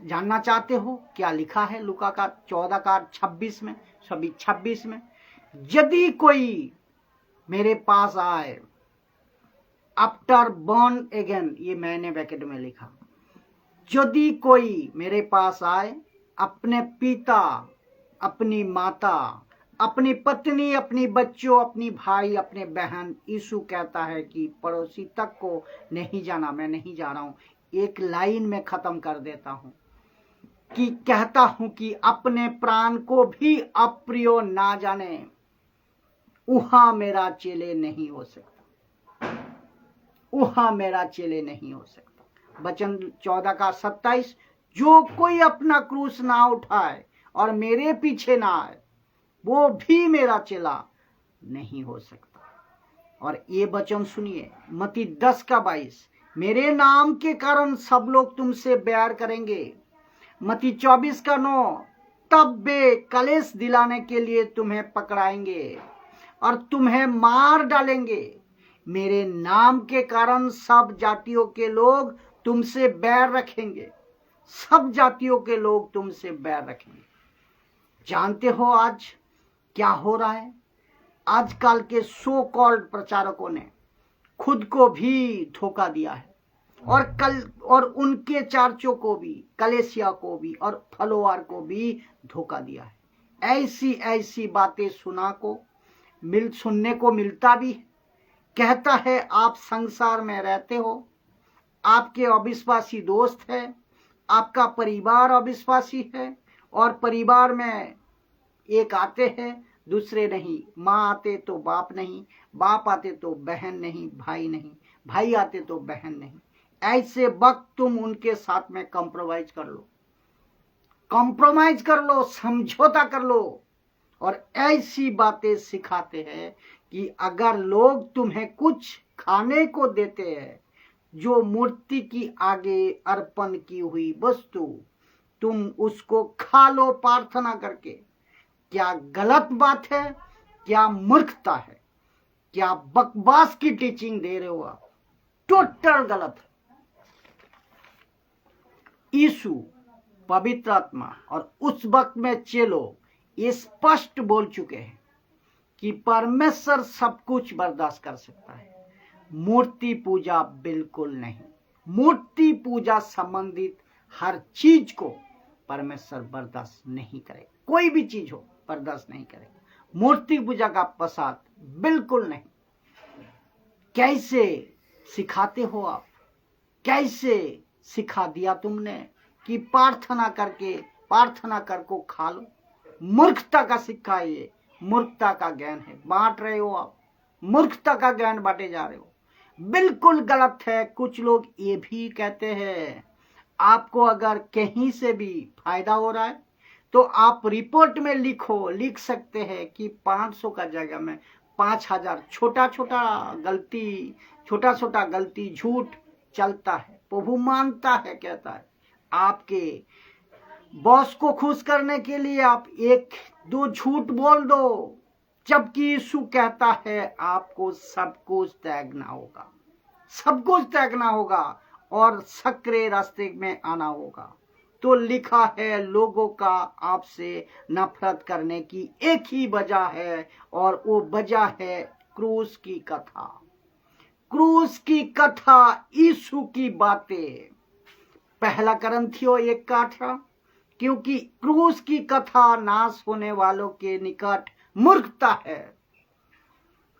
जानना चाहते हो क्या लिखा है लूका का 14:26 में, सभी 26 में, यदि कोई मेरे पास आए, आफ्टर बॉर्न अगेन, ये मैंने ब्रैकेट में लिखा, यदि कोई मेरे पास आए, अपने पिता, अपनी माता, अपनी पत्नी, अपनी बच्चों, अपनी भाई, अपने बहन, यीशु कहता है कि पड़ोसी तक को नहीं जाना, मैं नहीं जा रहा हूं, एक लाइन में खत्म कर देता हूं कि कहता हूं कि अपने प्राण को भी अप्रिय ना जाने, वहां मेरा चेले नहीं हो सकता, वहां मेरा चेले नहीं हो सकता। वचन 14:27, जो कोई अपना क्रूस ना उठाए और मेरे पीछे ना आए, वो भी मेरा चेला नहीं हो सकता। और ये वचन सुनिए, मत्ती 10:22, मेरे नाम के कारण सब लोग तुमसे बैर करेंगे। मत्ती 24:9, तब वे कलेश दिलाने के लिए तुम्हें पकड़ाएंगे और तुम्हें मार डालेंगे। मेरे नाम के कारण सब जातियों के लोग तुमसे बैर रखेंगे, सब जातियों के लोग तुमसे बैर रखेंगे। जानते हो आज क्या हो रहा है? आजकल के सो कॉल्ड प्रचारकों ने खुद को भी धोखा दिया है, और उनके चार्चों को भी, कलेसिया को भी और फलोवार को भी धोखा दिया है। ऐसी बातें सुनने को मिलता भी है। कहता है आप संसार में रहते हो, आपके अविश्वासी दोस्त है, आपका परिवार अविश्वासी है, और परिवार में एक आते हैं, दूसरे नहीं, माँ आते तो बाप नहीं, बाप आते तो बहन नहीं, भाई नहीं, भाई आते तो बहन नहीं। ऐसे वक्त तुम उनके साथ में कॉम्प्रोमाइज कर लो, समझौता कर लो। और ऐसी बातें सिखाते हैं कि अगर लोग तुम्हें कुछ खाने को देते हैं जो मूर्ति की आगे अर्पण की हुई वस्तु, तुम उसको खा लो प्रार्थना करके। क्या गलत बात है? क्या मूर्खता है? क्या बकवास की टीचिंग दे रहे हो आप? टोटल गलत है। यीशु, पवित्र आत्मा और उस वक्त में चेलो ये स्पष्ट बोल चुके हैं कि परमेश्वर सब कुछ बर्दाश्त कर सकता है, मूर्ति पूजा बिल्कुल नहीं। मूर्ति पूजा संबंधित हर चीज को परमेश्वर बर्दाश्त नहीं करे, कोई भी चीज हो बर्दाश्त नहीं करेगा। मूर्ति पूजा का प्रसाद बिल्कुल नहीं। कैसे सिखाते हो आप? कैसे सिखा दिया तुमने कि प्रार्थना कर को खा लो? मूर्खता का सिक्का है ये, मूर्खता का ज्ञान है, बांट रहे हो आप, मूर्खता का ज्ञान बांटे जा रहे हो, बिल्कुल गलत है। कुछ लोग ये भी कहते हैं आपको अगर कहीं से भी फायदा हो रहा है तो आप रिपोर्ट में लिख सकते हैं कि 500 का जगह में 5000। छोटा छोटा गलती झूठ चलता है, प्रभु मानता है, कहता है आपके बॉस को खुश करने के लिए आप 1-2 झूठ बोल दो, जबकि यीशु कहता है आपको सब कुछ त्यागना होगा, सब कुछ त्यागना होगा और सक्रिय रास्ते में आना होगा। तो लिखा है लोगों का आपसे नफरत करने की एक ही वजह है और वो वजह है क्रूस की कथा। क्रूस की कथा, यीशु की बातें। 1 कुरिन्थियों 1:18, क्योंकि क्रूस की कथा नाश होने वालों के निकट मूर्खता है,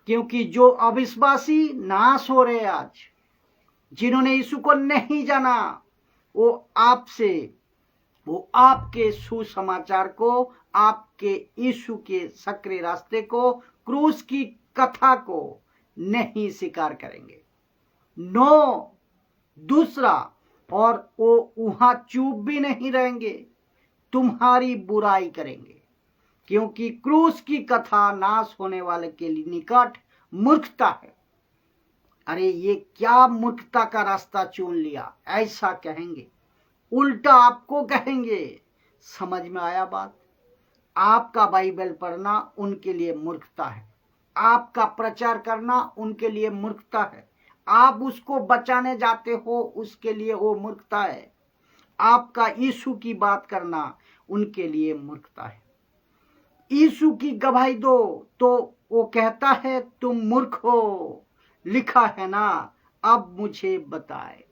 क्योंकि जो अविश्वासी नाश हो रहे आज, जिन्होंने यीशु को नहीं जाना, वो आपके सुसमाचार को, आपके यीशु के सक्रिय रास्ते को, क्रूस की कथा को नहीं स्वीकार करेंगे। दूसरा, और वो वहां चुप भी नहीं रहेंगे, तुम्हारी बुराई करेंगे, क्योंकि क्रूस की कथा नाश होने वाले के लिए निकट मूर्खता है। अरे ये क्या मूर्खता का रास्ता चुन लिया, ऐसा कहेंगे, उल्टा आपको कहेंगे। समझ में आया बात? आपका बाइबल पढ़ना उनके लिए मूर्खता है, आपका प्रचार करना उनके लिए मूर्खता है, आप उसको बचाने जाते हो उसके लिए वो मूर्खता है, आपका यीशु की बात करना उनके लिए मूर्खता है। यीशु की गवाही दो तो वो कहता है तुम मूर्ख हो, लिखा है ना, अब मुझे बताए।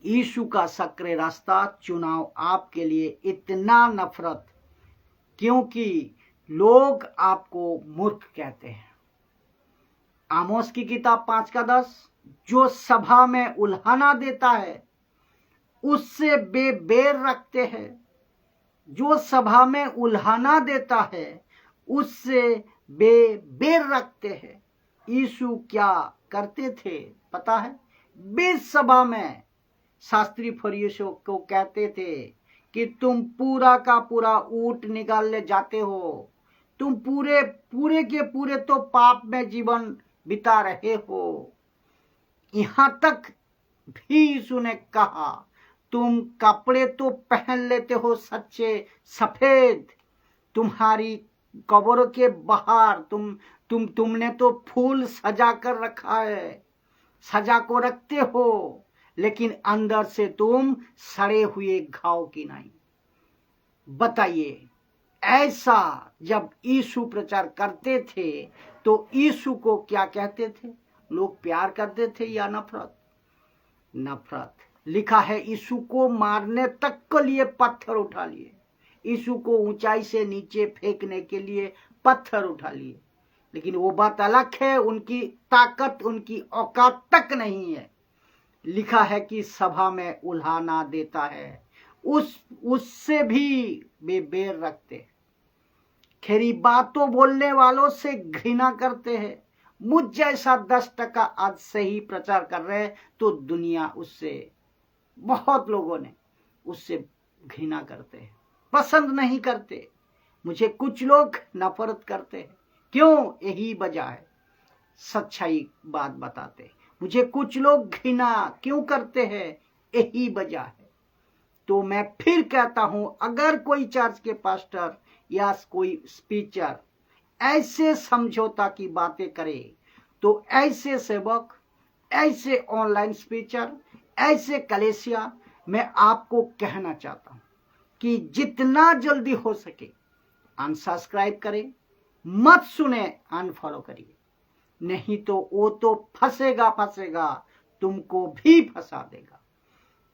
यीशु का सक्रिय रास्ता चुनाव आपके लिए इतना नफरत, क्योंकि लोग आपको मूर्ख कहते हैं। आमोस की किताब 5:10, जो सभा में उल्हाना देता है उससे बेबेर रखते हैं। जो सभा में उल्हाना देता है उससे बेबेर रखते हैं। यीशु क्या करते थे पता है? बीच सभा में शास्त्री फरीसियों को कहते थे कि तुम पूरा का पूरा ऊंट निकालने जाते हो, तुम पूरे के पूरे तो पाप में जीवन बिता रहे हो। यहां तक भी यीशु ने कहा तुम कपड़े तो पहन लेते हो सच्चे सफेद, तुम्हारी कब्र के बाहर तुमने तो फूल सजा कर रखा है, सजा को रखते हो, लेकिन अंदर से तुम सड़े हुए घाव की नहीं। बताइए, ऐसा जब यीशु प्रचार करते थे तो यीशु को क्या कहते थे? लोग प्यार करते थे या नफरत? लिखा है यीशु को मारने तक के लिए पत्थर उठा लिए, यीशु को ऊंचाई से नीचे फेंकने के लिए पत्थर उठा लिए, लेकिन वो बात अलग है, उनकी ताकत, उनकी औकात तक नहीं है। लिखा है कि सभा में उल्हाना देता है, उससे भी बेबेर रखते हैं। खैरी बातों बोलने वालों से घृणा करते हैं। मुझ जैसा 10% आज सही प्रचार कर रहे हैं तो दुनिया उससे, बहुत लोगों ने उससे घृणा करते हैं, पसंद नहीं करते। मुझे कुछ लोग नफरत करते हैं, क्यों? यही वजह है, सच्चाई बात बताते। मुझे कुछ लोग घृणा क्यों करते हैं? यही वजह है। तो मैं फिर कहता हूं, अगर कोई चर्च के पास्टर या कोई स्पीचर ऐसे समझौता की बातें करे, तो ऐसे सेवक, ऐसे ऑनलाइन स्पीचर, ऐसे कलेसिया, मैं आपको कहना चाहता हूं कि जितना जल्दी हो सके अनसब्सक्राइब करें, मत सुने, अनफॉलो करिए, नहीं तो वो तो फंसेगा, तुमको भी फंसा देगा।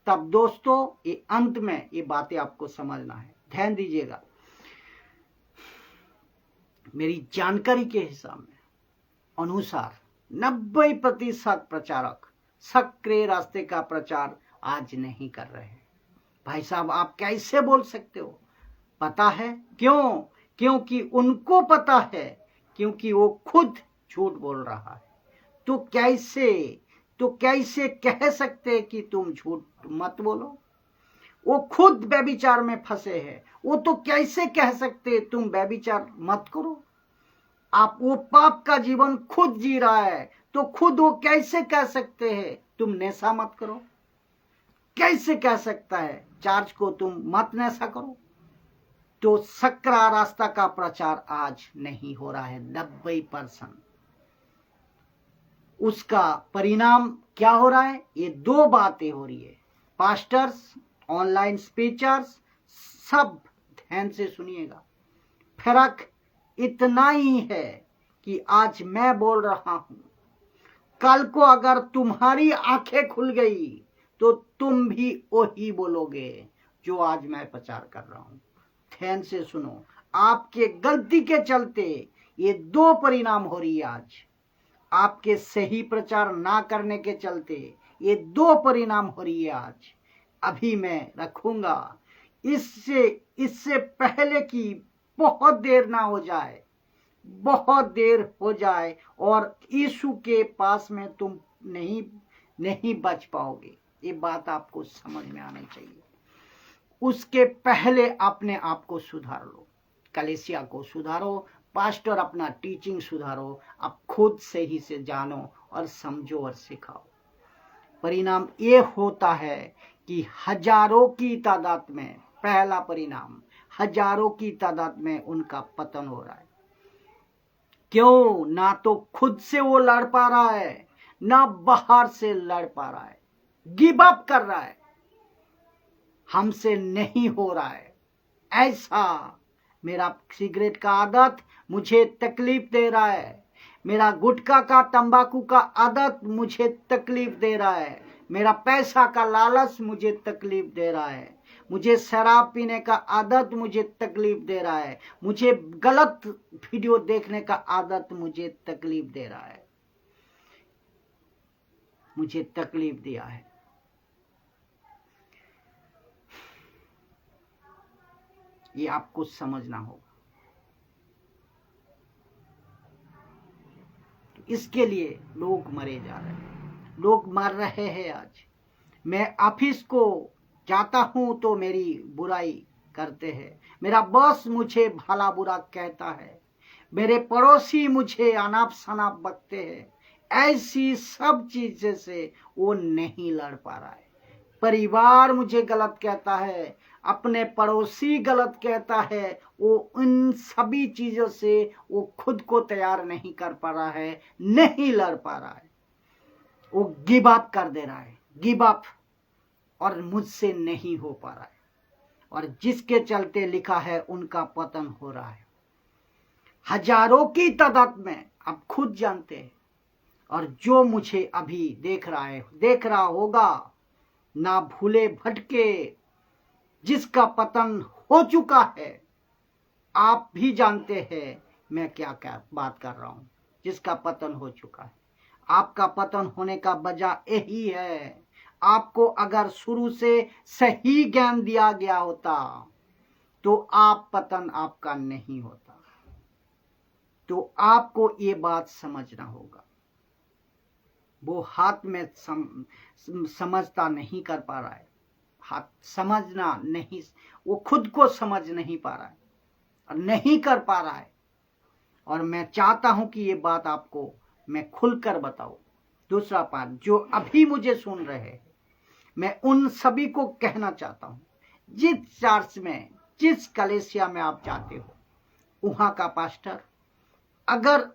तब दोस्तों, ये अंत में ये बातें आपको समझना है, ध्यान दीजिएगा। मेरी जानकारी के हिसाब में अनुसार 90% प्रचारक सक्रिय रास्ते का प्रचार आज नहीं कर रहे हैं। भाई साहब, आप कैसे बोल सकते हो? पता है क्यों? क्योंकि उनको पता है, क्योंकि वो खुद झूठ बोल रहा है। तो कैसे कह सकते कि तुम झूठ मत बोलो? वो खुद व्यभिचार में फंसे हैं, वो तो कैसे कह सकते तुम व्यभिचार मत करो? आप वो पाप का जीवन खुद जी रहा है, तो खुद वो कैसे कह सकते हैं तुम नशा मत करो? कैसे कह सकता है चर्च को तुम मत नशा करो? तो सक्रा रास्ता का प्रचार आज नहीं हो रहा है 90%। उसका परिणाम क्या हो रहा है? ये दो बातें हो रही है। पास्टर्स, ऑनलाइन स्पीचर्स, सब ध्यान से सुनिएगा। फर्क इतना ही है कि आज मैं बोल रहा हूं, कल को अगर तुम्हारी आंखें खुल गई तो तुम भी वही बोलोगे जो आज मैं प्रचार कर रहा हूं। ध्यान से सुनो, आपके गलती के चलते ये दो परिणाम हो रही है आज। आपके सही प्रचार ना करने के चलते ये दो परिणाम हो रही है आज। अभी मैं रखूंगा, इससे पहले कि बहुत देर ना हो जाए, बहुत देर हो जाए और यीशु के पास में तुम नहीं बच पाओगे। ये बात आपको समझ में आनी चाहिए। उसके पहले अपने आप को सुधार लो, कलीसिया को सुधारो, पास्टर अपना टीचिंग सुधारो, आप खुद सही से जानो और समझो और सिखाओ। परिणाम ये होता है कि हजारों की तादाद में, पहला परिणाम, हजारों की तादाद में उनका पतन हो रहा है। क्यों? ना तो खुद से वो लड़ पा रहा है, ना बाहर से लड़ पा रहा है, गिव अप कर रहा है, हमसे नहीं हो रहा है ऐसा। मेरा सिगरेट का आदत मुझे तकलीफ दे रहा है, मेरा गुटखा का, तंबाकू का आदत मुझे तकलीफ दे रहा है, मेरा पैसा का लालच मुझे तकलीफ दे रहा है, मुझे शराब पीने का आदत मुझे तकलीफ दे रहा है, मुझे गलत वीडियो देखने का आदत मुझे तकलीफ दे रहा है, मुझे तकलीफ दिया है। ये आपको समझना होगा। इसके लिए लोग मरे जा रहे हैं, लोग मर रहे हैं आज। मैं ऑफिस को जाता हूं तो मेरी बुराई करते हैं, मेरा बॉस मुझे भला बुरा कहता है, मेरे पड़ोसी मुझे अनाप शनाप बकते हैं। ऐसी सब चीजें से वो नहीं लड़ पा रहा है। परिवार मुझे गलत कहता है, अपने पड़ोसी गलत कहता है, वो उन सभी चीजों से वो खुद को तैयार नहीं कर पा रहा है, नहीं लड़ पा रहा है, वो गिव अप कर दे रहा है, गिव अप, और मुझसे नहीं हो पा रहा है। और जिसके चलते लिखा है उनका पतन हो रहा है हजारों की तादाद में, आप खुद जानते हैं। और जो मुझे अभी देख रहा होगा, ना भूले भटके, जिसका पतन हो चुका है, आप भी जानते हैं मैं क्या क्या बात कर रहा हूं, जिसका पतन हो चुका है। आपका पतन होने का वजह यही है। आपको अगर शुरू से सही ज्ञान दिया गया होता तो आप पतन आपका नहीं होता। तो आपको ये बात समझना होगा। वो हाथ में समझता नहीं कर पा रहा है, हाथ समझना नहीं, वो खुद को समझ नहीं पा रहा है और नहीं कर पा रहा है। और मैं चाहता हूं कि ये बात आपको मैं खुलकर बताऊं। दूसरा पार्ट, जो अभी मुझे सुन रहे हैं, मैं उन सभी को कहना चाहता हूं, जिस चर्च में, जिस कलीसिया में आप जाते हो, वहां का पास्टर, अगर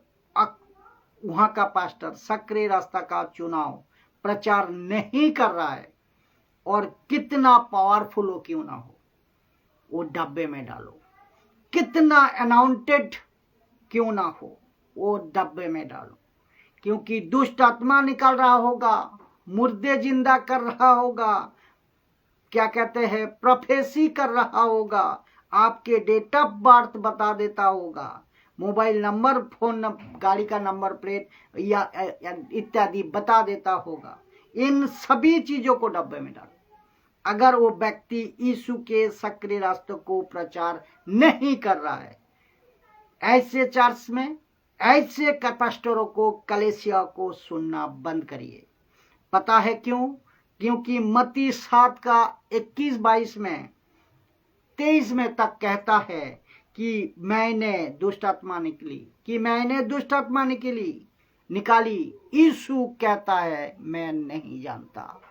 वहां का पास्टर सक्रिय रास्ता का चुनाव प्रचार नहीं कर रहा है, और कितना पावरफुल हो क्यों ना हो, वो डब्बे में डालो। कितना अनाउंटेड क्यों ना हो, वो डब्बे में डालो। क्योंकि दुष्ट आत्मा निकल रहा होगा, मुर्दे जिंदा कर रहा होगा, क्या कहते हैं, प्रोफेसी कर रहा होगा, आपके डेट ऑफ बर्थ बता देता होगा, मोबाइल नंबर, फोन गाड़ी का नंबर प्लेट या इत्यादि बता देता होगा। इन सभी चीजों को डब्बे में डालो। अगर वो व्यक्ति यीशु के सक्रिय रास्तों को प्रचार नहीं कर रहा है, ऐसे चर्च में, ऐसे पास्टरों को, कलीसिया को सुनना बंद करिए। पता है क्यों? क्योंकि मत्ती 7 का 21-22 में, 23 में तक कहता है कि मैंने दुष्ट आत्मा निकाली। यीशु कहता है मैं नहीं जानता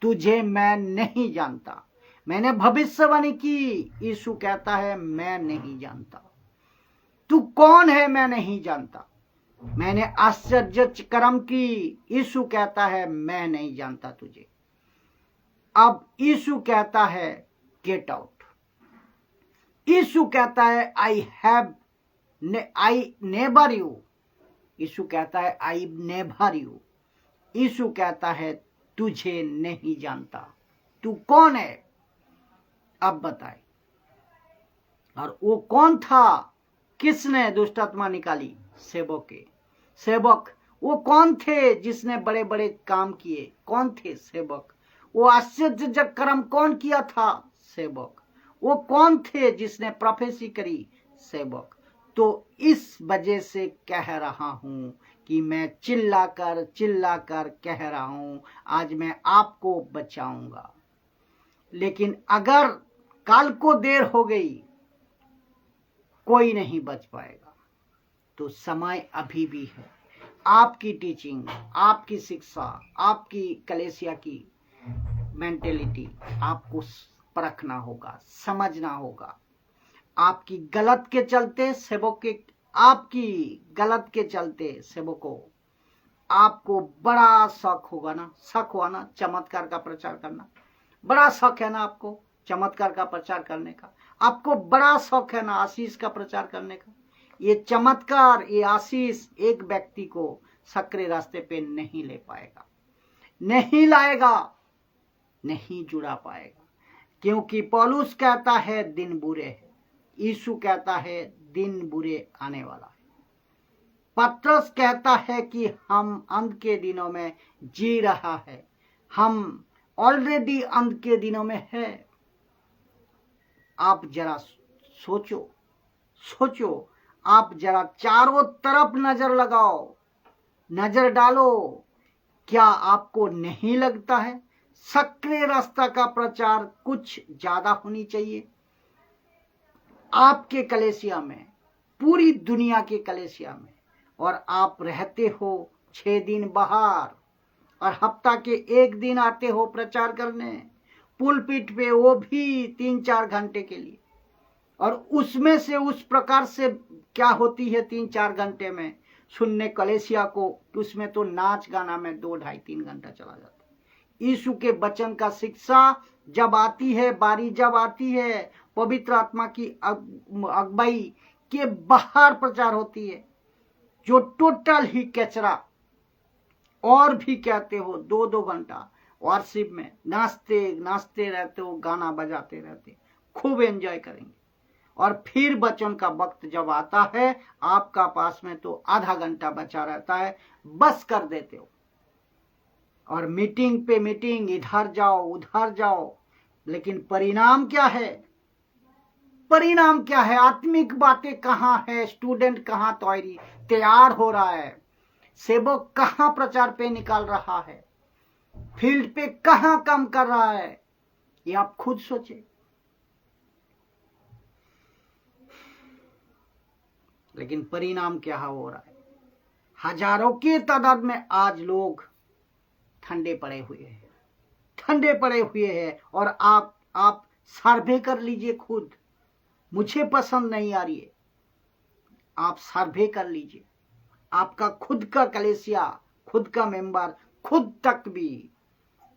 तुझे, मैं नहीं जानता। मैंने भविष्यवाणी की, यीशु कहता है मैं नहीं जानता। तू कौन है? मैं नहीं जानता। मैंने आश्चर्य कर्म की, यीशु कहता है मैं नहीं जानता तुझे। अब यीशु कहता है गेट आउट। यीशु कहता है आई नेवर यू। यीशु कहता है आई नेवर यू। यीशु कहता है तुझे नहीं जानता। तू कौन है? अब बताए। और वो कौन था? किसने दुष्ट आत्मा निकाली? सेवक। वो कौन थे जिसने बड़े बड़े काम किए? कौन थे? सेवक। वो आश्चर्यजनक कर्म कौन किया था? सेवक। वो कौन थे जिसने प्रोफेसी करी? सेवक। तो इस वजह से कह रहा हूं कि मैं चिल्ला कर कह रहा हूं, आज मैं आपको बचाऊंगा। लेकिन अगर कल को देर हो गई, कोई नहीं बच पाएगा। तो समय अभी भी है। आपकी टीचिंग, आपकी शिक्षा, आपकी कलीसिया की मेंटेलिटी आपको परखना होगा, समझना होगा। आपकी गलत के चलते सेवकों, आपको बड़ा शौक हुआ ना चमत्कार का प्रचार करना। बड़ा शौक है ना आपको चमत्कार का प्रचार करने का। आपको बड़ा शौक है ना आशीष का प्रचार करने का। ये चमत्कार, ये आशीष एक व्यक्ति को सक्रिय रास्ते पे नहीं ले पाएगा, नहीं लाएगा, नहीं जुड़ा पाएगा। क्योंकि पौलुस कहता है दिन बुरे है, यीशु कहता है दिन बुरे आने वाला है। पत्रस कहता है कि हम अंत के दिनों में जी रहा है, हम ऑलरेडी अंत के दिनों में है। आप जरा सोचो, आप जरा चारों तरफ नजर लगाओ, नजर डालो। क्या आपको नहीं लगता है सक्रिय रास्ता का प्रचार कुछ ज्यादा होनी चाहिए आपके कलीसिया में, पूरी दुनिया के कलीसिया में? और आप रहते हो 6 दिन बाहर और हफ्ता के 1 दिन आते हो प्रचार करने पुलपिट पे, वो भी 3-4 घंटे के लिए। और उसमें से उस प्रकार से क्या होती है 3-4 घंटे में सुनने कलीसिया को, उसमें तो नाच गाना में 2-2.5-3 घंटा चला जाता है। यीशु के वचन का शिक्षा जब आती है, बारी जब आती है, पवित्र आत्मा की अगुवाई के बाहर प्रचार होती है, जो टोटल ही कचरा। और भी कहते हो 2-2 घंटा वर्शिप में नाचते रहते हो, गाना बजाते रहते, खूब एंजॉय करेंगे। और फिर वचन का वक्त जब आता है आपका पास में, तो आधा घंटा बचा रहता है, बस कर देते हो। और मीटिंग पे मीटिंग, इधर जाओ उधर जाओ। लेकिन परिणाम क्या है? परिणाम क्या है? आत्मिक बातें कहाँ है? स्टूडेंट कहाँ तैयार हो रहा है? सेवक कहाँ प्रचार पे निकाल रहा है? फील्ड पे कहाँ काम कर रहा है? ये आप खुद सोचे। लेकिन परिणाम क्या हो रहा है? हजारों की तादाद में आज लोग ठंडे पड़े हुए हैं, ठंडे पड़े हुए हैं और आप सर्वे कर लीजिए खुद। मुझे पसंद नहीं आ रही है, आप सर्वे कर लीजिए। आपका खुद का कलीसिया, खुद का मेंबर, खुद तक भी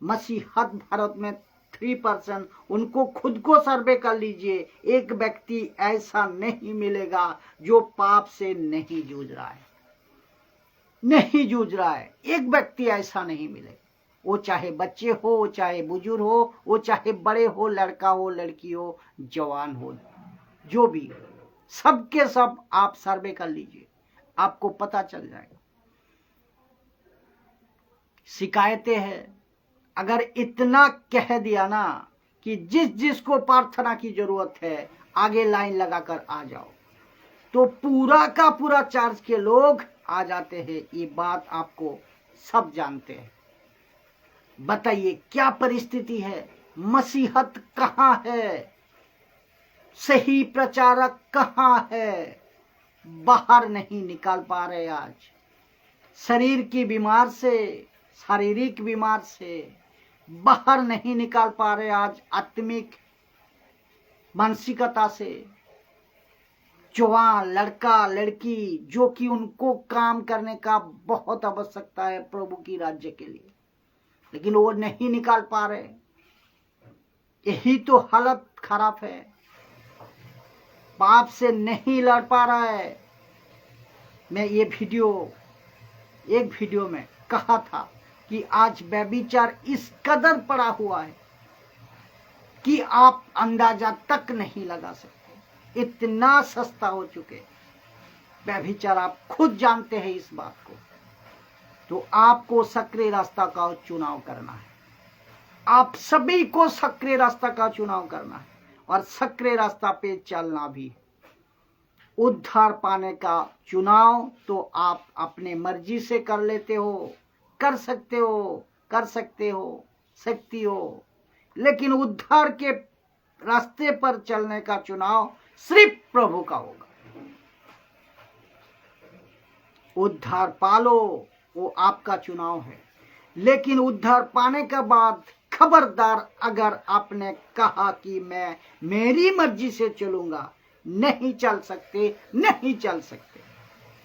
मसीहत भारत में 3%, उनको खुद को सर्वे कर लीजिए। एक व्यक्ति ऐसा नहीं मिलेगा जो पाप से नहीं जूझ रहा है, नहीं जूझ रहा है। एक व्यक्ति ऐसा नहीं मिलेगा, वो चाहे बच्चे हो, वो चाहे बुजुर्ग हो, वो चाहे बड़े हो, लड़का हो, लड़की हो, जवान हो, जो भी, सबके सब आप सर्वे कर लीजिए, आपको पता चल जाएगा। शिकायतें हैं, अगर इतना कह दिया ना कि जिसको प्रार्थना की जरूरत है आगे लाइन लगाकर आ जाओ, तो पूरा का पूरा चर्च के लोग आ जाते हैं। ये बात आपको सब जानते हैं। बताइए क्या परिस्थिति है, मसीहत कहां है, सही प्रचारक कहां है? बाहर नहीं निकाल पा रहे। आज शरीर की बीमार से, शारीरिक बीमार से बाहर नहीं निकाल पा रहे। आज आत्मिक मानसिकता से जवान लड़का लड़की, जो कि उनको काम करने का बहुत आवश्यकता है प्रभु की राज्य के लिए, लेकिन वो नहीं निकाल पा रहे। यही तो हालत खराब है, पाप से नहीं लड़ पा रहा है। मैं ये एक वीडियो में कहा था कि आज व्यभिचार इस कदर पड़ा हुआ है कि आप अंदाजा तक नहीं लगा सकते, इतना सस्ता हो चुके व्यभिचार। आप खुद जानते हैं इस बात को। तो आपको सक्रिय रास्ता का चुनाव करना है, आप सभी को सक्रिय रास्ता का चुनाव करना है और सक्रिय रास्ता पे चलना भी। उद्धार पाने का चुनाव तो आप अपने मर्जी से कर लेते हो, कर सकते हो, लेकिन उद्धार के रास्ते पर चलने का चुनाव सिर्फ प्रभु का होगा। उद्धार पालो, वो आपका चुनाव है, लेकिन उद्धार पाने के बाद खबरदार, अगर आपने कहा कि मैं मेरी मर्जी से चलूंगा, नहीं चल सकते।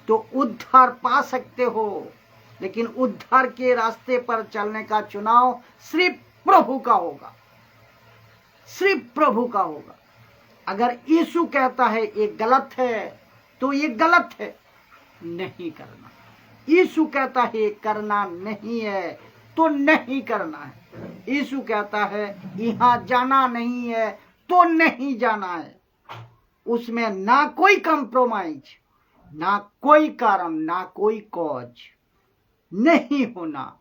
तो उद्धार पा सकते हो, लेकिन उद्धार के रास्ते पर चलने का चुनाव सिर्फ प्रभु का होगा, सिर्फ प्रभु का होगा। अगर यीशु कहता है ये गलत है, तो ये गलत है, नहीं करना। यीशु कहता है करना नहीं है, तो नहीं करना है। यीशु कहता है यहां जाना नहीं है, तो नहीं जाना है। उसमें ना कोई कंप्रोमाइज, ना कोई कारण, ना कोई कॉज, नहीं होना।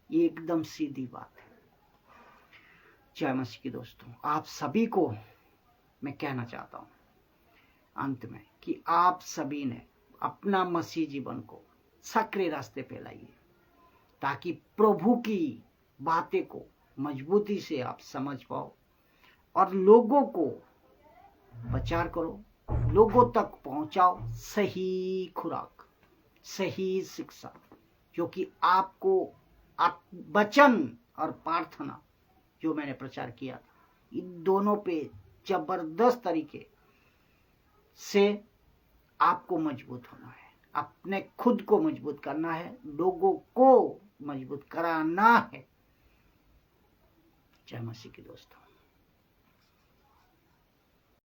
ये एकदम सीधी बात है। जय मसीह की दोस्तों, आप सभी को मैं कहना चाहता हूं अंत में कि आप सभी ने अपना मसीह जीवन को सक्रिय रास्ते पे लाइए, ताकि प्रभु की बातें को मजबूती से आप समझ पाओ और लोगों को प्रचार करो, लोगों तक पहुंचाओ सही खुराक, सही शिक्षा, जो कि आपको वचन और प्रार्थना जो मैंने प्रचार किया था, इन दोनों पे जबरदस्त तरीके से आपको मजबूत होना है, अपने खुद को मजबूत करना है, लोगों को मजबूत कराना है। जय मसीह की दोस्तों।